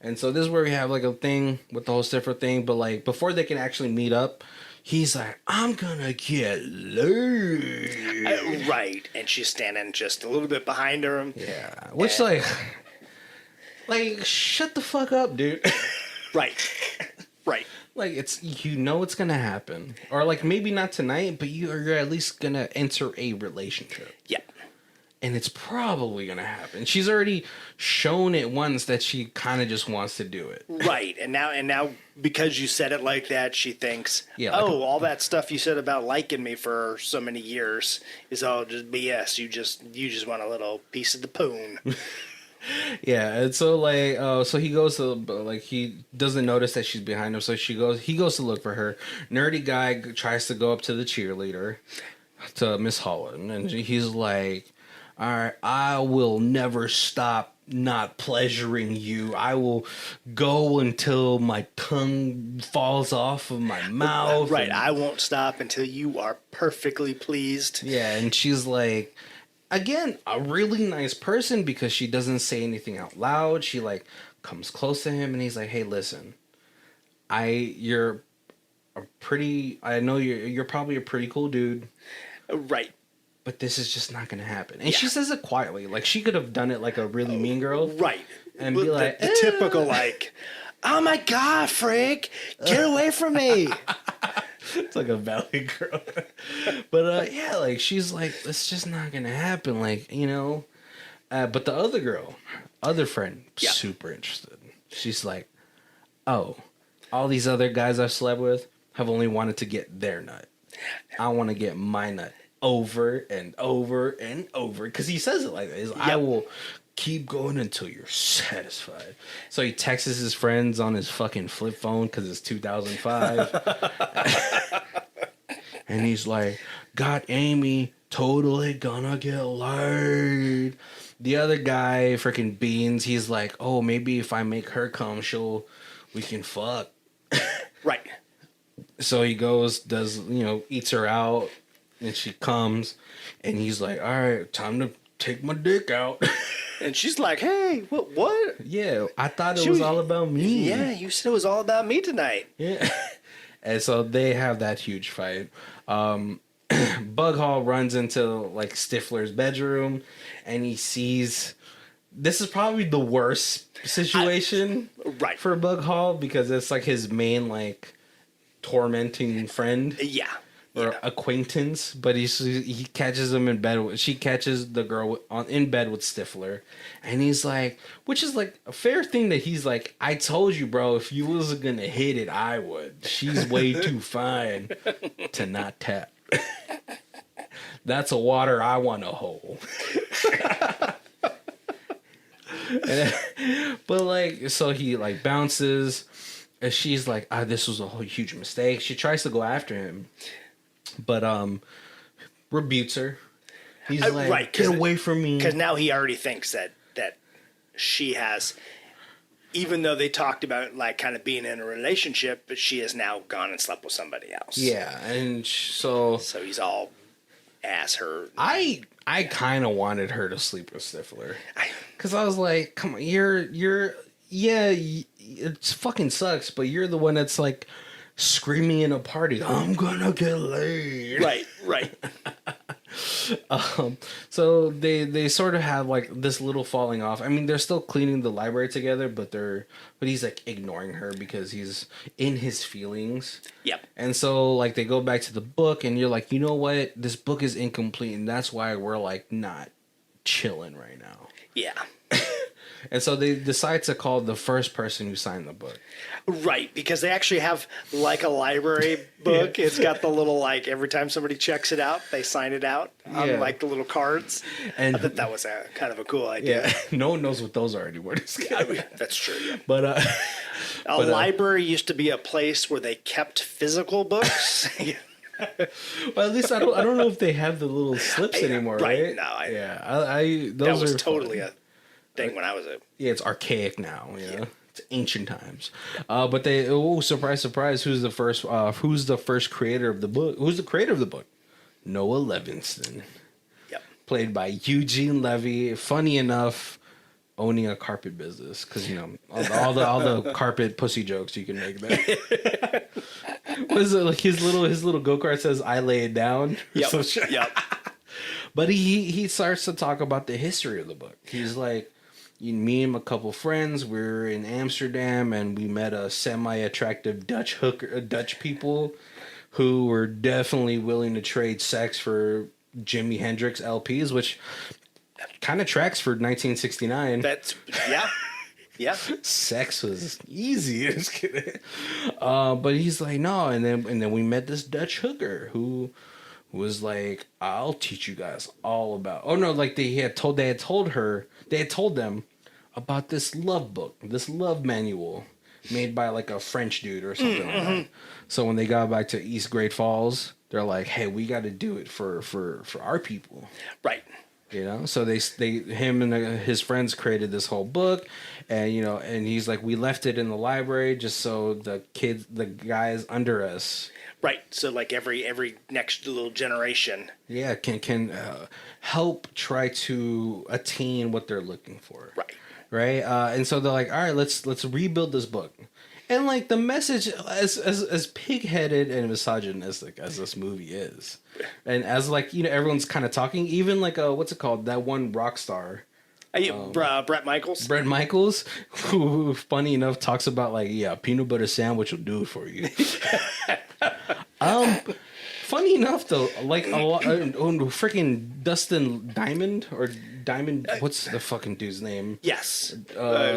And so this is where we have like a thing with the whole Stifler thing. But like before they can actually meet up, he's like, I'm gonna get laid. Right. And she's standing just a little bit behind her. Yeah. Which like shut the fuck up, dude. Right. Right. Like it's it's gonna happen, or like maybe not tonight, but you're at least gonna enter a relationship. Yeah. And it's probably gonna happen. She's already shown it once that she kind of just wants to do it. Right. And now because you said it like that, she thinks, Yeah, like all that stuff you said about liking me for so many years is all just BS. You just want a little piece of the poon. Yeah, and so like, so he goes to like he doesn't notice that she's behind him, so he goes to look for her. Nerdy Guy tries to go up to the cheerleader, to Miss Holland, and he's like, all right, I will never stop not pleasuring you. I will go until my tongue falls off of my mouth. Right. I won't stop until you are perfectly pleased. Yeah, and she's like, again, a really nice person because she doesn't say anything out loud. She like comes close to him and he's like, hey, listen, I know you're probably a pretty cool dude. Right. But this is just not going to happen. And she says it quietly. Like, she could have done it like a really mean girl. Right. And be like, the typical, like, oh my God, Frank, get away from me. It's like a valley girl. But, yeah, like, she's like, it's just not going to happen. Like, but the other girl, other friend, super interested. She's like, oh, all these other guys I've slept with have only wanted to get their nut. I want to get my nut. Over and over and over, because he says it like this. I will keep going until you're satisfied. So he texts his friends on his fucking flip phone because it's 2005. And he's like, got Amy, totally gonna get laid. The other guy, freaking Beans, he's like, oh, maybe if I make her come, we can fuck. Right. So he goes, does, eats her out, and she comes, and he's like, all right, time to take my dick out. And she's like, hey, what? Yeah, I thought it was all about me. Yeah, you said it was all about me tonight. Yeah. And so they have that huge fight. Bughall runs into like Stifler's bedroom, and he sees. This is probably the worst situation Right. for Bughall, because it's like his main like tormenting friend. Yeah. Or acquaintance, but he catches him in bed. She catches the girl in bed with Stifler, and he's like, which is like a fair thing that he's like, I told you, bro, if you was gonna hit it, I would. She's way too fine to not tap. That's a water I want to hold. But like, so he like bounces, and she's like, this was a whole huge mistake. She tries to go after him, but rebukes her. He's like, right, get away from me. Because now he already thinks that she has, even though they talked about like kind of being in a relationship, but she has now gone and slept with somebody else. Yeah, and so he's all ass hurt. I kind of wanted her to sleep with Stifler, because I was like, come on, you're it fucking sucks, but you're the one that's like screaming in a party, I'm gonna get laid. Right. So they sort of have like this little falling off. I mean, they're still cleaning the library together, but he's like ignoring her because he's in his feelings. Yep. And so like they go back to the book, and you're like, you know what? This book is incomplete, and that's why we're like not chilling right now. Yeah. And so they decide to call the first person who signed the book. Right, because they actually have like a library book. Yeah. It's got the little, like, every time somebody checks it out, they sign it out on like the little cards. And I thought that was kind of a cool idea. Yeah, no one knows what those are anymore. That's true. Yeah. But a library used to be a place where they kept physical books. Well, at least I don't know if they have the little slips anymore, right? No, those that was totally a thing when I was it's archaic now, you know. It's ancient times. But they surprise who's the first creator of the book? Who's the creator of the book? Noah Levinson. Yep. Played by Eugene Levy. Funny enough, owning a carpet business, because all the carpet pussy jokes you can make there. What is it, like his little go-kart says I lay it down? Yep. Yep. But he starts to talk about the history of the book. He's like, me and a couple friends, we're in Amsterdam, and we met a semi-attractive Dutch people who were definitely willing to trade sex for Jimi Hendrix LPs, which kind of tracks for 1969. Yeah. Sex was easy. Just kidding. But he's like, no, and then we met this Dutch hooker who was like, I'll teach you guys all about. Oh no, like they had told them about this love book, this love manual made by like a French dude or something like that. So when they got back to East Great Falls, they're like, hey, we got to do it for our people. Right. So him and his friends created this whole book, and and he's like, we left it in the library just so the guys under us, right? So like every next little generation, can help try to attain what they're looking for, right? And so they're like, all right, let's rebuild this book. And like the message, as pig-headed and misogynistic as this movie is, and as like everyone's kind of talking, even like what's it called, that one rock star, Brett Michaels. Brett Michaels, who funny enough talks about like peanut butter sandwich will do it for you. Funny enough though, like a lot, freaking Dustin Diamond or Diamond, what's the fucking dude's name? Yes,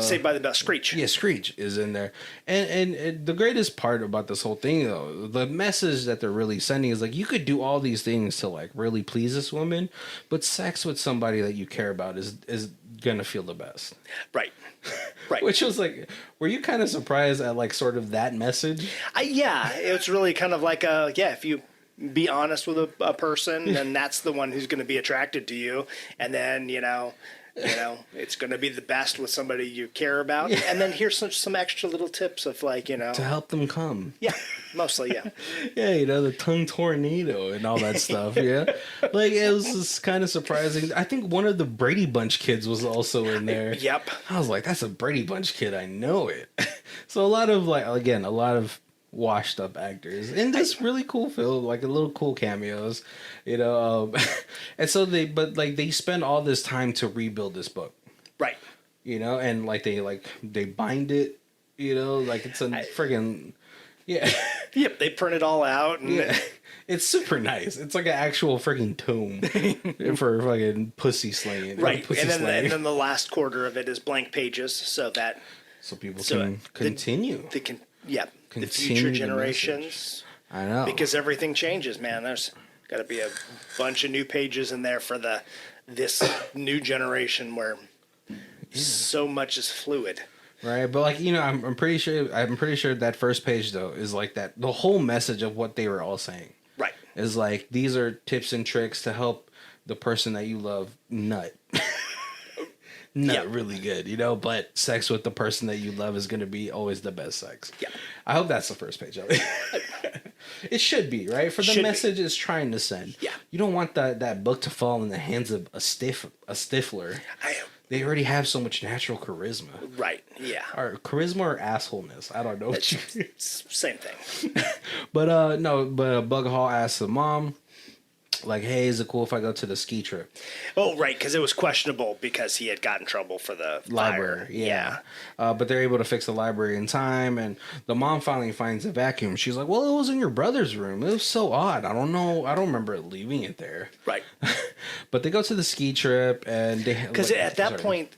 Saved by the Bell, Screech. Yeah, Screech is in there, and the greatest part about this whole thing though, the message that they're really sending is like, you could do all these things to like really please this woman, but sex with somebody that you care about is gonna feel the best. Right. Which was like, were you kind of surprised at like sort of that message? It's really kind of like if you be honest with a person, then that's the one who's going to be attracted to you. And then, You know, it's going to be the best with somebody you care about. Yeah. And then here's some extra little tips of like, you know. To help them come. Yeah, mostly, yeah. Yeah, you know, the tongue tornado and all that stuff, yeah. Like, it was just kind of surprising. I think one of the Brady Bunch kids was also in there. Yep. I was like, that's a Brady Bunch kid. I know it. So a lot of, like, again, a lot of washed up actors in this really cool film, like a little cool cameos, you know. And so they spend all this time to rebuild this book. Right. You know, and they bind it, you know, like it's a friggin', yeah. Yep, they print it all out. And yeah. It's super nice. It's like an actual freaking tomb for fucking pussy slaying. Right. Pussy and slaying. then the last quarter of it is blank pages so people can continue. The future generations. I know. Because everything changes, man. There's got to be a bunch of new pages in there for this new generation where so much is fluid. Right, but like, you know, I'm pretty sure that first page though is like that the whole message of what they were all saying. Right. Is like these are tips and tricks to help the person that you love nut really good, you know, but sex with the person that you love is going to be always the best sex. Yeah. I hope that's the first page of it. It should be, right? For the message it's trying to send. Yeah. You don't want that book to fall in the hands of a stifler. They already have so much natural charisma. Right, yeah. Or charisma or assholeness. I don't know. Same thing. But Bug Hall asks the mom, like, hey, is it cool if I go to the ski trip? Oh, right, because it was questionable because he had got in trouble for the library. Yeah. But they're able to fix the library in time, and the mom finally finds a vacuum. She's like, well, it was in your brother's room. It was so odd. I don't know. I don't remember leaving it there. Right. But they go to the ski trip, and they... Because at that point,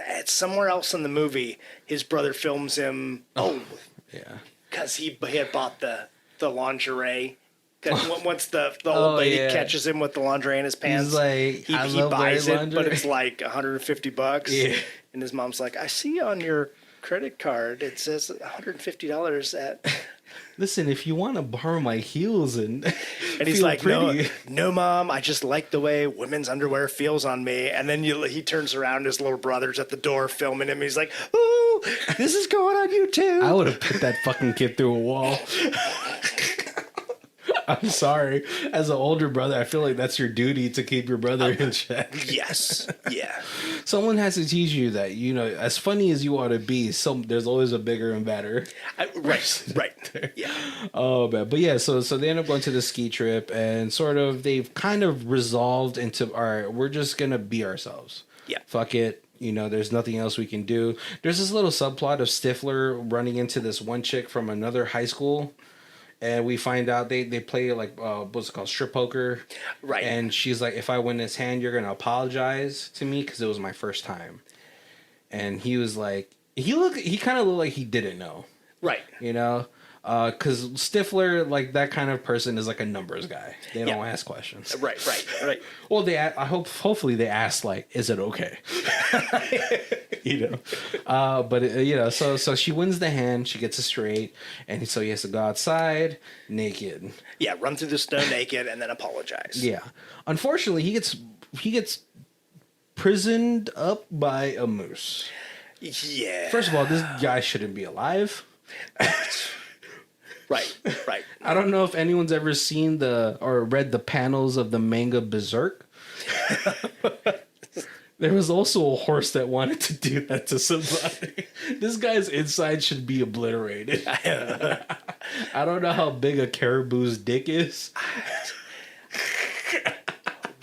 at somewhere else in the movie, his brother films him... Oh. Yeah. Because he had bought the lingerie... Once the old lady catches him with the lingerie in his pants, he's like, he buys it, but it's like $150. Yeah. And his mom's like, I see on your credit card it says $150 at. Listen, if you want to borrow my heels and he's like, pretty. No, mom, I just like the way women's underwear feels on me. And then he turns around, his little brother's at the door filming him. He's like, ooh, this is going on YouTube. I would have put that fucking kid through a wall. I'm sorry. As an older brother, I feel like that's your duty to keep your brother in check. Yes. Yeah. Someone has to teach you that, you know, as funny as you ought to be, there's always a bigger and better. Right. Yeah. Oh, man. But yeah, so they end up going to the ski trip, and sort of they've kind of resolved into, all right, we're just going to be ourselves. Yeah. Fuck it. You know, there's nothing else we can do. There's this little subplot of Stifler running into this one chick from another high school. And we find out they play like what's it called, strip poker, right? And she's like, if I win this hand, you're gonna apologize to me because it was my first time. And he was like, he kind of looked like he didn't know, right? You know, because Stifler, like that kind of person, is like a numbers guy. They don't ask questions. Right. Well, hopefully they ask like, is it okay? You know, but you know, so she wins the hand, she gets it straight, and so he has to go outside naked. Yeah, run through the snow naked and then apologize. Yeah, unfortunately, he gets prisoned up by a moose. Yeah. First of all, this guy shouldn't be alive. Right. I don't know if anyone's ever seen or read the panels of the manga Berserk. There was also a horse that wanted to do that to somebody. This guy's inside should be obliterated. I don't know how big a caribou's dick is.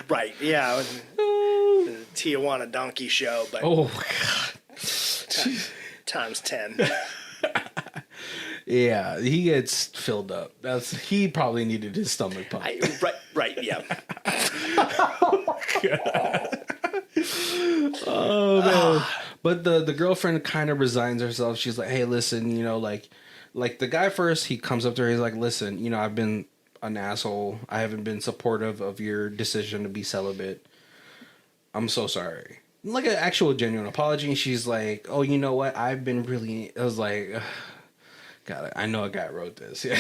Right, yeah. The Tijuana donkey show, but oh God. Times 10. Yeah, he gets filled up. He probably needed his stomach pumped. Right, yeah. Oh man! But the girlfriend kind of resigns herself. She's like, "Hey, listen, you know, like the guy first. He comes up to her. He's like, listen, you know, I've been an asshole. I haven't been supportive of your decision to be celibate. I'm so sorry." Like an actual genuine apology. And she's like, "Oh, you know what? I've been really." I was like, God, I know a guy wrote this. Yeah,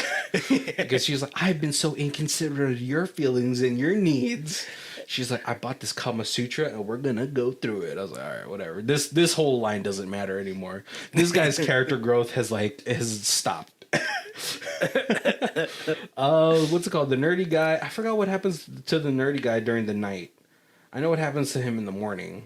because she's like, "I've been so inconsiderate of your feelings and your needs." She's like, I bought this Kama Sutra and we're gonna go through it. I was like, all right, whatever. This whole line doesn't matter anymore. This guy's character growth has stopped. What's it called? The nerdy guy. I forgot what happens to the nerdy guy during the night. I know what happens to him in the morning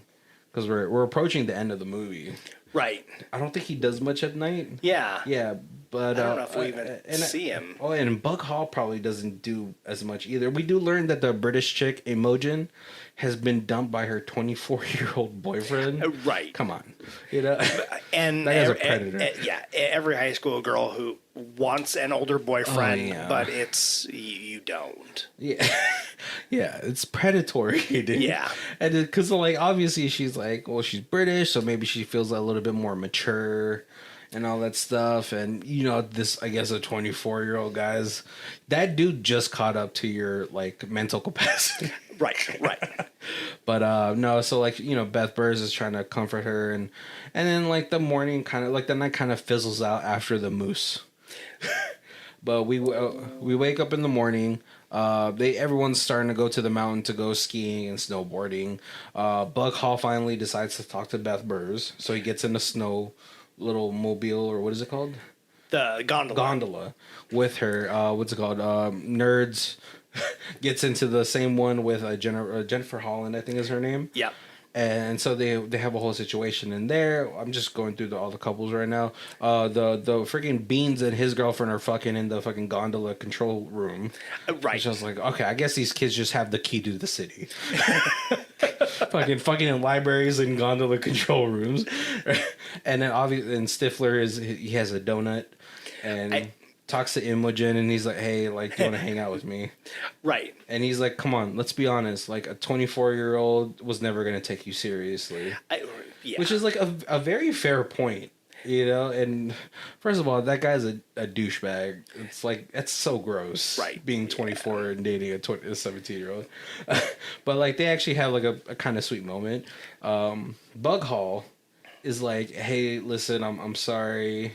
because we're approaching the end of the movie. Right. I don't think he does much at night. Yeah. Yeah, but I don't know if we even see him. Oh, and Bug Hall probably doesn't do as much either. We do learn that the British chick Imogen has been dumped by her 24-year-old boyfriend. Right. Come on, you know. And that guy's a predator. Yeah, every high school girl who wants an older boyfriend, Oh, yeah. but it's you don't. Yeah, yeah, it's predatory, dude. Yeah, and because like obviously she's like, well, she's British, so maybe she feels a little bit more mature and all that stuff. And you know, this, I guess, a 24-year-old guy's, that dude just caught up to your like mental capacity. Right. But no, so like, you know, Beth Burrs is trying to comfort her, and then like the night kind of fizzles out after the moose. But we wake up in the morning. Everyone's starting to go to the mountain to go skiing and snowboarding. Bug Hall finally decides to talk to Beth Burrs, so he gets in a snow little mobile, or what is it called? The gondola with her. What's it called? Nerds gets into the same one with Jennifer Holland, I think is her name. Yeah. And so they have a whole situation in there. I'm just going through all the couples right now. The freaking Beans and his girlfriend are fucking in the fucking gondola control room. Right. Which I was like, okay, I guess these kids just have the key to the city. fucking in libraries and gondola control rooms. And then obviously, and Stifler he has a donut and talks to Imogen, and he's like, hey, like, do you want to hang out with me? Right. And he's like, come on, let's be honest. Like, a 24-year-old was never going to take you seriously. Yeah. Which is like a very fair point, you know? And first of all, that guy's a douchebag. It's like, that's so gross. Right. Being 24 and dating a 17-year-old. But like, they actually have like a kind of sweet moment. Bug Hall is like, hey, listen, I'm sorry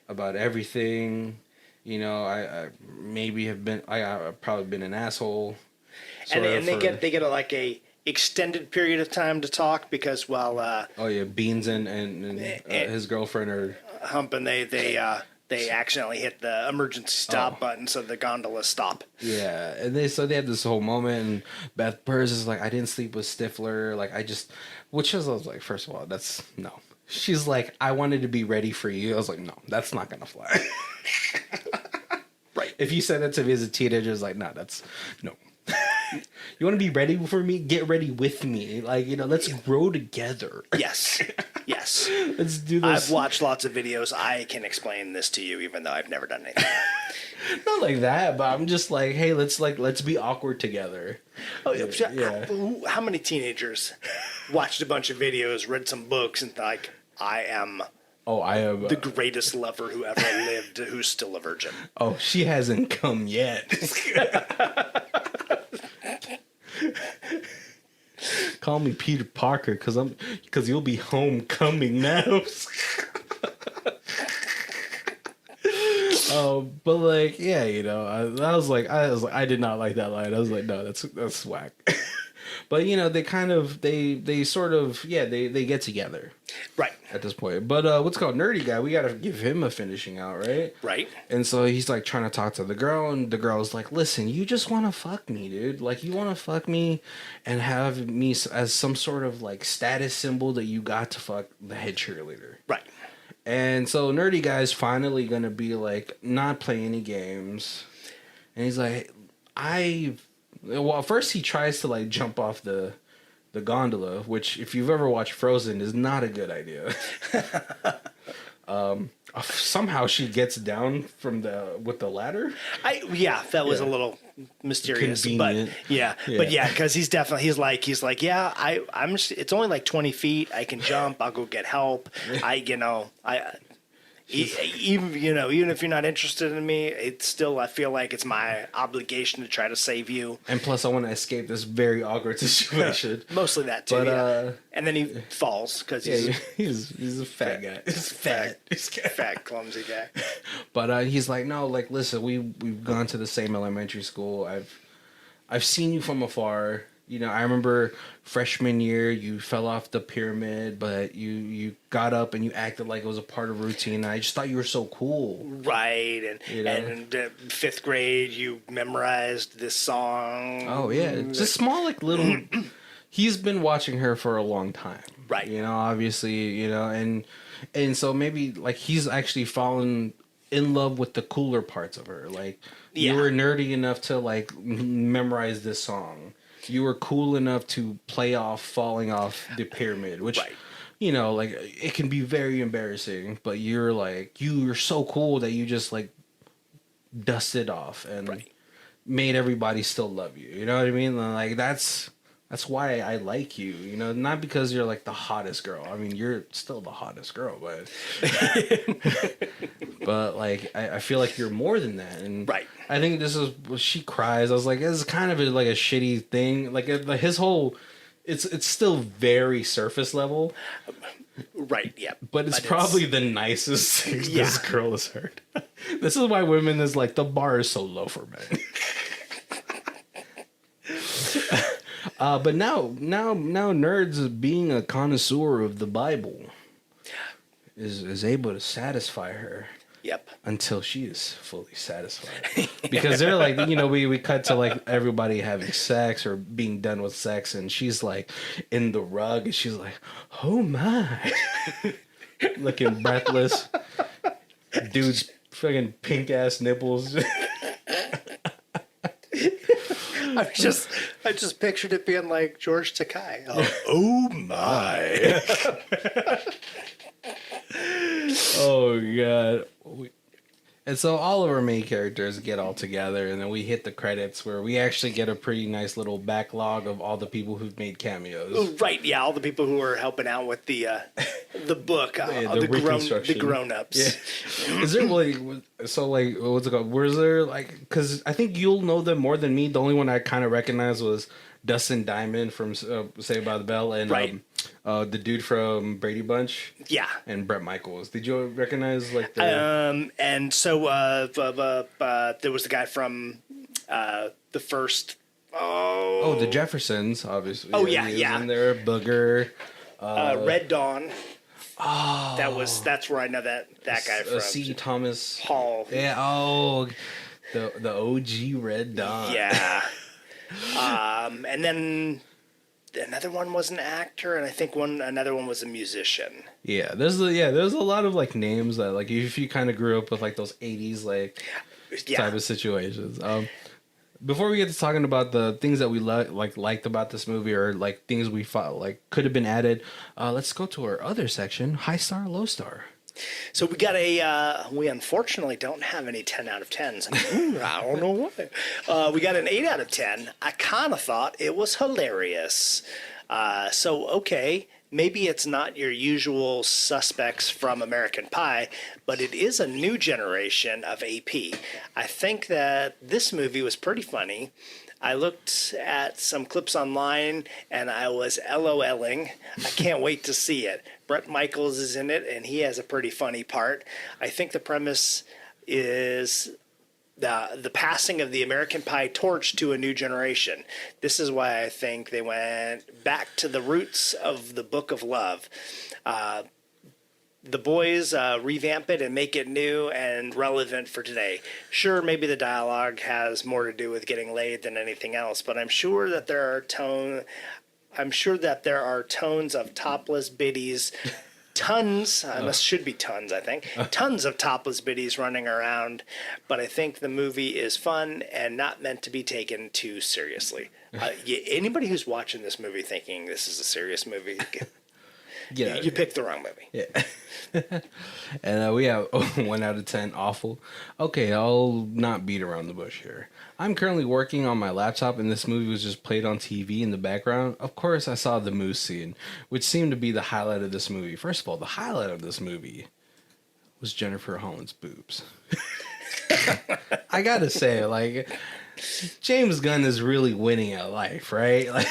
about everything. You know, I maybe have been, I've probably been an asshole. And they get a extended period of time to talk because oh yeah, Beans and his girlfriend are humping. They accidentally hit the emergency stop button, so the gondola stop. Yeah, and they have this whole moment, and Beth Burrs is like, I didn't sleep with Stifler, like I was like, first of all, that's no. She's like, I wanted to be ready for you. I was like, no, that's not gonna fly. Right. If you said that to me as a teenager, it's like, no. You want to be ready for me? Get ready with me. Like, you know, let's grow together. Yes. Let's do this. I've watched lots of videos. I can explain this to you, even though I've never done anything. Not like that, but I'm just like, hey, let's be awkward together. Oh yeah. How many teenagers watched a bunch of videos, read some books, and like, I am the greatest lover who ever lived, who's still a virgin. Oh, she hasn't come yet. Call me Peter Parker, because you'll be homecoming now. But like, yeah, you know, I did not like that line. I was like, no, that's whack. But you know, they get together, right, at this point. But what's called nerdy guy, we gotta give him a finishing out, right? Right. And so he's like trying to talk to the girl, and the girl's like, listen, you just want to fuck me, dude. Like, you want to fuck me and have me as some sort of like status symbol that you got to fuck the head cheerleader, right? And so nerdy guy's finally gonna be like, not play any games, and he's like, well, first he tries to like jump off the gondola, which if you've ever watched Frozen is not a good idea. Somehow she gets down with the ladder. That was a little mysterious, convenient. But because he's like, yeah, I'm. It's only like 20 feet. I can jump. I'll go get help. Even if you're not interested in me, it's still, I feel like it's my obligation to try to save you. And plus, I want to escape this very awkward situation. Mostly that too. But, and then he falls because he's a fat guy. He's fat. He's fat, clumsy guy. But he's like, no, like, listen, we've gone to the same elementary school. I've seen you from afar. You know, I remember freshman year, you fell off the pyramid, but you got up and you acted like it was a part of routine. I just thought you were so cool. Right, and You know? and fifth grade, you memorized this song. Oh yeah, just small like little. He's been watching her for a long time, Right. You know, obviously, you know, and so maybe like he's actually fallen in love with the cooler parts of her. Like Yeah. you were nerdy enough to like memorize this song. You were cool enough to play off falling off the pyramid, which. Right. You know, like it can be very embarrassing, but you're so cool that you just like dusted off and Right. made everybody still love you. You know what I mean? Like that's why I like you. You know, not because you're like the hottest girl. I mean, you're still the hottest girl, but but like I feel like you're more than that. And Right. I think this is she cries. I was like, this is kind of like a shitty thing. Like his whole. It's still very surface level. Right, yeah. But it's probably the nicest thing this girl has heard. This is why women is like the bar is so low for men. But now nerds being a connoisseur of the Bible is able to satisfy her. Yep. Until she is fully satisfied. Because they're like, you know, we cut to like everybody having sex or being done with sex, and she's like in the rug and she's like, oh my. Looking breathless. Dude's fucking pink ass nipples. I just pictured it being like George Takei. Oh my. Oh god. And so all of our main characters get all together, and then we hit the credits where we actually get a pretty nice little backlog of all the people who've made cameos. Right, yeah, all the people who are helping out with the book, the reconstruction. grown-ups. Yeah. Is there like so like what's it called? Was there like because I think you'll know them more than me. The only one I kind of recognized was Dustin Diamond from Saved by the Bell, and right. The dude from Brady Bunch, yeah, and Bret Michaels. Did you recognize like the? And so there was the guy from the first. Oh, the Jeffersons, obviously. Oh yeah. yeah. In there, Booger. Red Dawn. Oh, that's where I know that guy from. C. Thomas Hall. Yeah. Oh, the OG Red Dawn. Yeah. And then another one was an actor, and I think another one was a musician. Yeah, there's a lot of like names that like if you kind of grew up with like those 80s like type of situations. Before we get to talking about the things that we liked about this movie or like things we thought like could have been added, let's go to our other section: high star, low star. So we got we unfortunately don't have any 10 out of 10s. I don't know why. We got an 8 out of 10. I kind of thought it was hilarious. Okay, maybe it's not your usual suspects from American Pie, but it is a new generation of AP. I think that this movie was pretty funny. I looked at some clips online and I was LOLing. I can't wait to see it. Bret Michaels is in it and he has a pretty funny part. I think the premise is the passing of the American Pie torch to a new generation. This is why I think they went back to the roots of the Book of Love. The boys revamp it and make it new and relevant for today. Sure, maybe the dialogue has more to do with getting laid than anything else, but I'm sure that there are tones of topless biddies, should be tons, I think, tons of topless biddies running around. But I think the movie is fun and not meant to be taken too seriously. Anybody who's watching this movie thinking this is a serious movie, you picked the wrong movie. Yeah. And we have 1 out of 10 awful. Okay, I'll not beat around the bush here. I'm currently working on my laptop and this movie was just played on TV in the background. Of course, I saw the moose scene, which seemed to be the highlight of this movie. First of all, the highlight of this movie was Jennifer Holland's boobs. I gotta say, like, James Gunn is really winning at life, right? Like,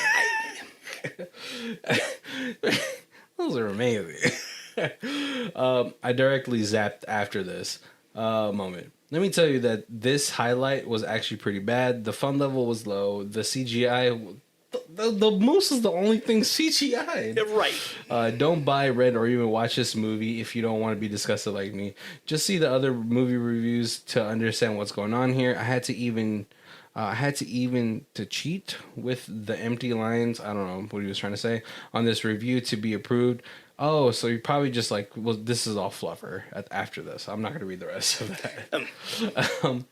those are amazing. I directly zapped after this moment. Let me tell you that this highlight was actually pretty bad. The fun level was low. The CGI The moose is the only thing CGI. Right. Don't buy, read, or even watch this movie if you don't want to be disgusted like me. Just see the other movie reviews to understand what's going on here. I had to even to cheat with the empty lines. I don't know what he was trying to say on this review to be approved. Oh, so you're probably just like, well, this is all fluffer after this. I'm not going to read the rest of that.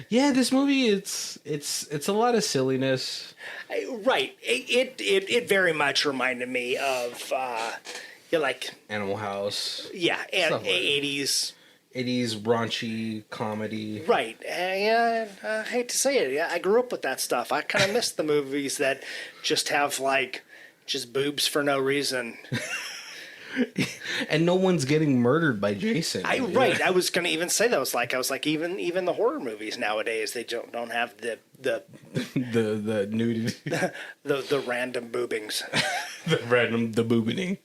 Yeah, this movie, it's a lot of silliness. Right. It very much reminded me of, like... Animal House. Yeah, and Stuff like that. 80s... 80s raunchy comedy. Right. Yeah, I hate to say it. Yeah, I grew up with that stuff. I kind of miss the movies that just have, like, just boobs for no reason. And no one's getting murdered by Jason. Right. I was gonna even say that. I was like even the horror movies nowadays, they don't have the the nudity, the random boobings, the boobining.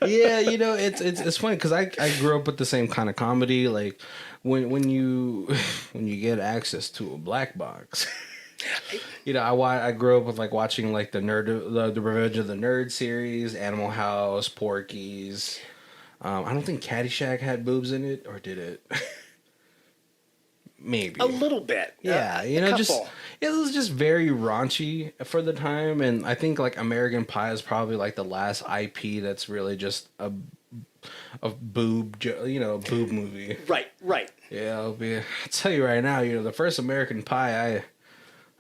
Yeah, it's funny because I grew up with the same kind of comedy. Like when you get access to a black box. I grew up with like watching like the Revenge of the Nerd series, Animal House, Porky's. I don't think Caddyshack had boobs in it, or did it? Maybe a little bit. Yeah, it was just very raunchy for the time, and I think like American Pie is probably like the last IP that's really just a boob movie. Right. Yeah, I'll tell you right now, the first American Pie,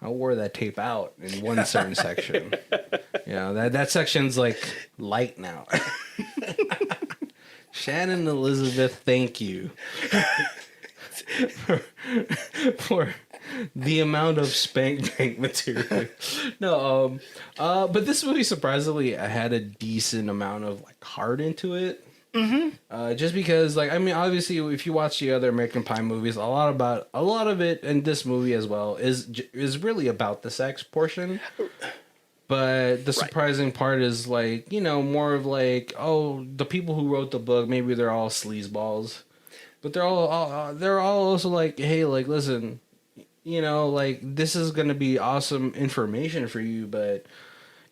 I wore that tape out in one certain section. That section's like light now. Shannon Elizabeth, thank you for the amount of spank bank material. No, but this movie surprisingly had a decent amount of like heart into it. Mm-hmm. Just because, like, I mean, obviously, if you watch the other American Pie movies, a lot of it, and this movie as well, is really about the sex portion. But the surprising part is, like, more of like, oh, the people who wrote the book, maybe they're all sleazeballs, but they're all also like, hey, like, listen, like, this is gonna be awesome information for you, but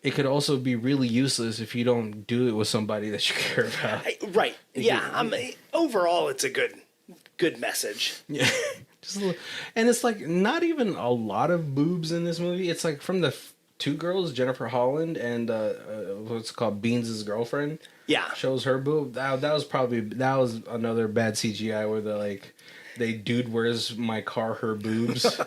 it could also be really useless if you don't do it with somebody that you care about. Right. Yeah. Overall, it's a good message. Yeah. And it's like not even a lot of boobs in this movie. It's like from the two girls, Jennifer Holland and what's it called, Beans' girlfriend. Yeah. Shows her boob. That was another bad CGI where they dude, where's my car, her boobs.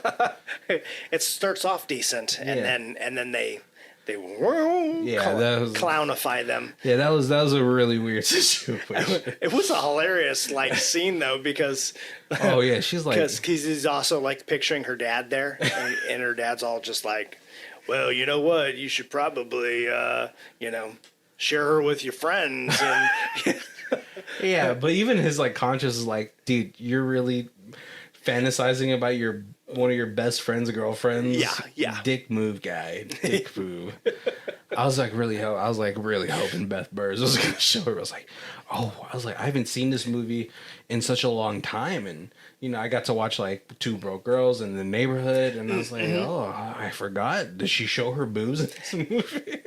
It starts off decent, and then they clownify them. Yeah, that was a really weird situation. It was a hilarious scene though, because oh yeah, she's like, because he's also like picturing her dad there, and her dad's all just like, well, you know what, you should probably share her with your friends. And yeah, but even his like conscience is like, dude, you're really fantasizing about one of your best friend's girlfriends. Yeah. Dick move, guy. Dick move. I was really hoping Beth Burrs was gonna show her. I haven't seen this movie in such a long time, and I got to watch like Two Broke Girls in the Neighborhood, and I was like, oh, I forgot. Did she show her boobs in this movie?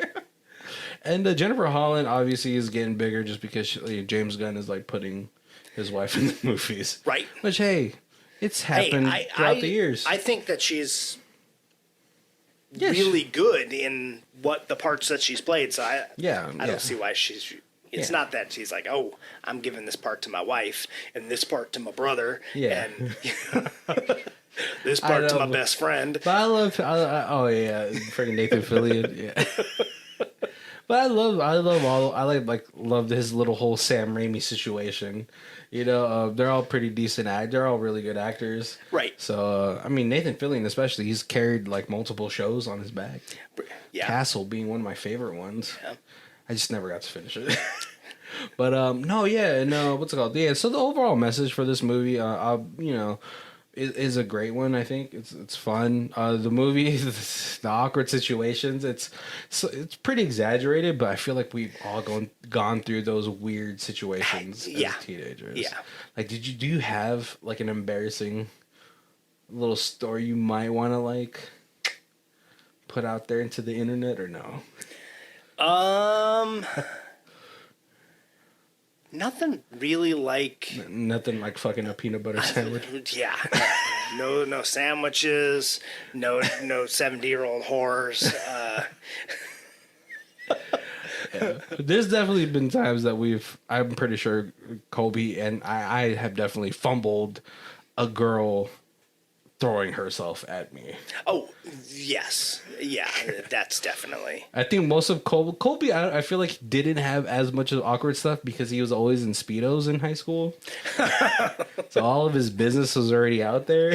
And Jennifer Holland obviously is getting bigger just because James Gunn is like putting his wife in the movies, right? Which, hey, it's happened throughout the years. I think that she's really good in the parts that she's played. So I don't see why she's. It's not that she's like, oh, I'm giving this part to my wife and this part to my brother, and this part to my best friend. But I love freaking Nathan Fillion. Yeah. But I love his little whole Sam Raimi situation. They're all pretty decent they're all really good actors. Right. So, I mean, Nathan Fillion especially, he's carried like multiple shows on his back. Yeah. Castle being one of my favorite ones. Yeah. I just never got to finish it. But, what's it called? Yeah, so the overall message for this movie, is a great one. I think it's fun. The movie, the awkward situations, it's pretty exaggerated, but I feel like we've all gone through those weird situations as teenagers. Yeah. Like, do you have like an embarrassing little story you might want to like put out there into the internet or no? Nothing really like. Nothing like fucking a peanut butter sandwich. Yeah. No sandwiches. No 70-year-old whores. Yeah. There's definitely been times that I'm pretty sure Colby and I have definitely fumbled a girl throwing herself at me. Oh, yes. Yeah, that's definitely. I think most of Colby, I feel like didn't have as much of awkward stuff because he was always in Speedos in high school. So all of his business was already out there.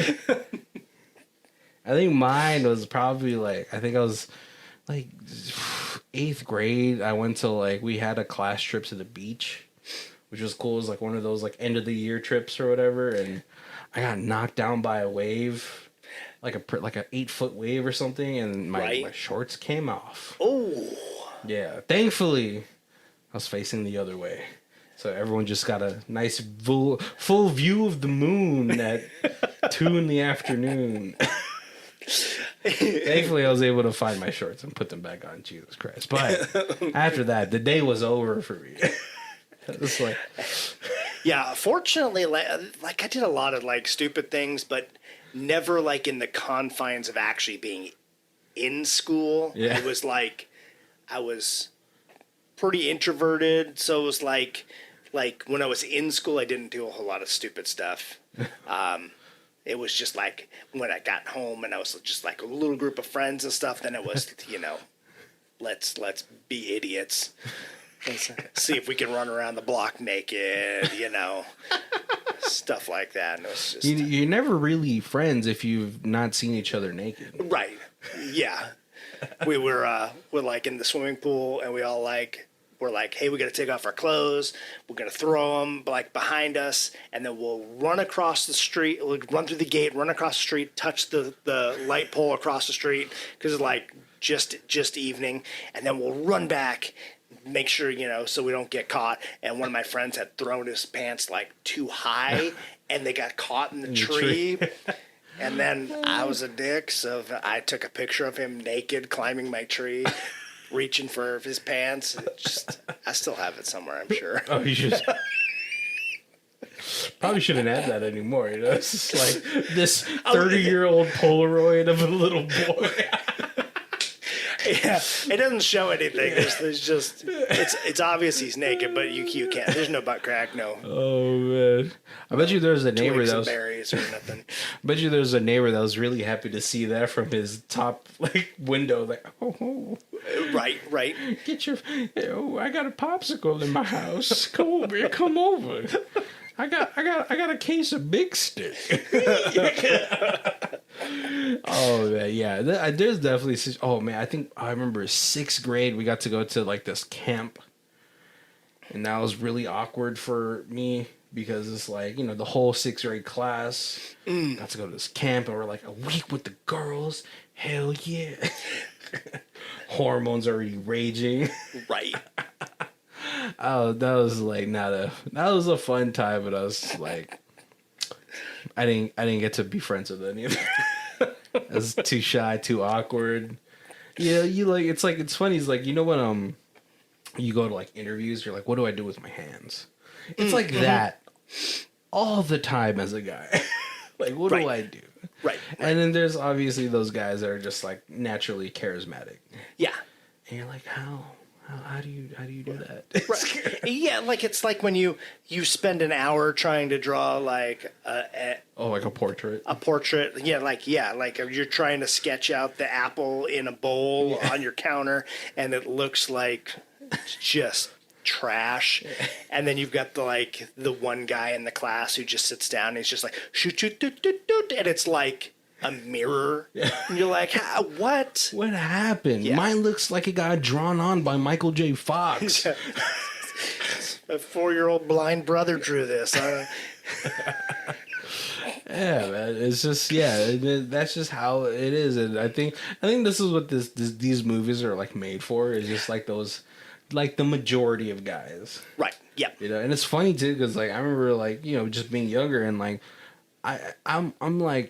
I think mine was probably I think I was like 8th grade. I went to we had a class trip to the beach, which was cool. It was one of those end of the year trips or whatever. And I got knocked down by a wave, like a 8-foot wave or something. And my shorts came off. Oh, yeah. Thankfully, I was facing the other way. So everyone just got a nice full view of the moon at 2 in the afternoon. Thankfully, I was able to find my shorts and put them back on. Jesus Christ. But after that, the day was over for me. It's yeah, fortunately, I did a lot of stupid things, but never in the confines of actually being in school. Yeah. It was I was pretty introverted, so it was like when I was in school, I didn't do a whole lot of stupid stuff. It was just when I got home and I was just a little group of friends and stuff, then it was, let's be idiots. Let's see if we can run around the block naked, stuff like that. And it was just... You're never really friends if you've not seen each other naked. Right. Yeah. We're in the swimming pool and we all we're hey, we got to take off our clothes. We're going to throw them behind us, and then we'll run across the street, run through the gate, run across the street, touch the light pole across the street because it's just evening, and then we'll run back, make sure, so we don't get caught. And one of my friends had thrown his pants too high, and they got caught in the tree. And then I was a dick, so I took a picture of him naked climbing my tree. Reaching for his pants. I still have it somewhere, I'm sure. Oh, you should. Probably shouldn't have that anymore. It's just this 30-year-old Polaroid of a little boy. Yeah, it doesn't show anything. It's obvious he's naked, but you can't. There's no butt crack, no. Oh man, I bet you there's a neighbor that was berries or nothing. I bet you there's a neighbor that was really happy to see that from his top window. Oh. Right. Get your. Oh, I got a popsicle in my house. Come over. I got a case of Big Stick. Oh man, yeah. There's definitely. Oh man, I remember 6th grade. We got to go to this camp, and that was really awkward for me because it's the whole 6th grade class got to go to this camp, and we're a week with the girls. Hell yeah. Hormones already raging. Right. Oh, that was that was a fun time, but I was I didn't get to be friends with any of them. I was too shy, too awkward. Yeah, it's funny. It's when you go to interviews, you're what do I do with my hands? It's that all the time as a guy. What do I do? Right. And then there's obviously those guys that are just naturally charismatic. Yeah. And you're how do you do that? Right. Yeah, it's when you spend an hour trying to draw a portrait. A portrait. Yeah, you're trying to sketch out the apple in a bowl on your counter and it looks just trash. And then you've got the one guy in the class who just sits down and he's just shoot and it's a mirror. Yeah. And you're what? What happened? Yeah. Mine looks like it got drawn on by Michael J. Fox. A 4-year-old blind brother drew this. Yeah, man. It's just that's just how it is, and I think this is what these movies are made for. Is just those, the majority of guys. Right. Yeah. And it's funny too because I remember just being younger and I'm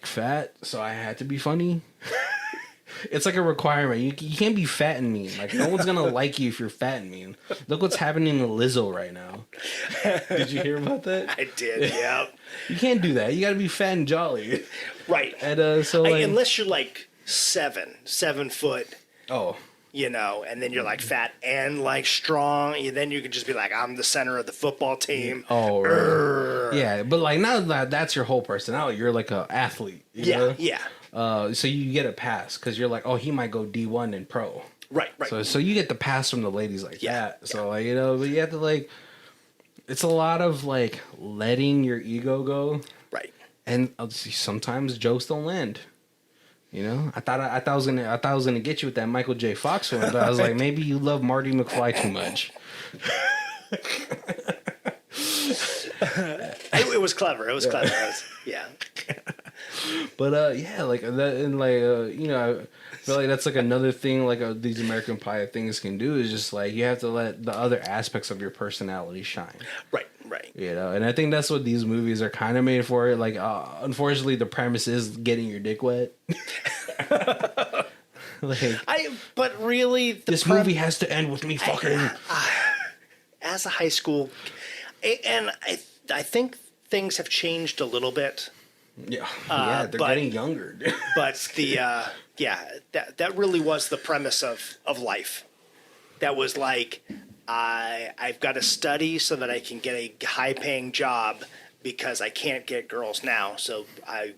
fat, so I had to be funny. It's like a requirement. You can't be fat and mean. Like, no one's gonna like you if you're fat and mean. Look what's happening to Lizzo right now. Did you hear about that? I did, yeah. You can't do that. You gotta be fat and jolly. Right. And so like, unless you're like 7 foot, oh, you know, and then you're like fat and like strong, then you can just be like, I'm the center of the football team. oh, right. Yeah, but like now that's your whole personality. You're like a athlete. You know? Yeah. So you get a pass because you're like, oh, he might go D1 in pro. Right. So you get the pass from the ladies like that. So like, you know, but you have to like, it's a lot of like letting your ego go. Right. And sometimes jokes don't land. You know, I thought I was gonna get you with that Michael J. Fox one, but I was like, maybe you love Marty McFly too much. It was clever. Yeah. But yeah, like that, and like you know, I feel like that's like another thing like these American Pie things can do is just like you have to let the other aspects of your personality shine. Right. You know, and I think that's what these movies are kind of made for. Like, unfortunately, the premise is getting your dick wet. But really, this movie has to end with me fucking. As a high school, and I think things have changed a little bit. Yeah, they're getting younger. But that really was the premise of life. That was like, I've got to study so that I can get a high-paying job because I can't get girls now. So I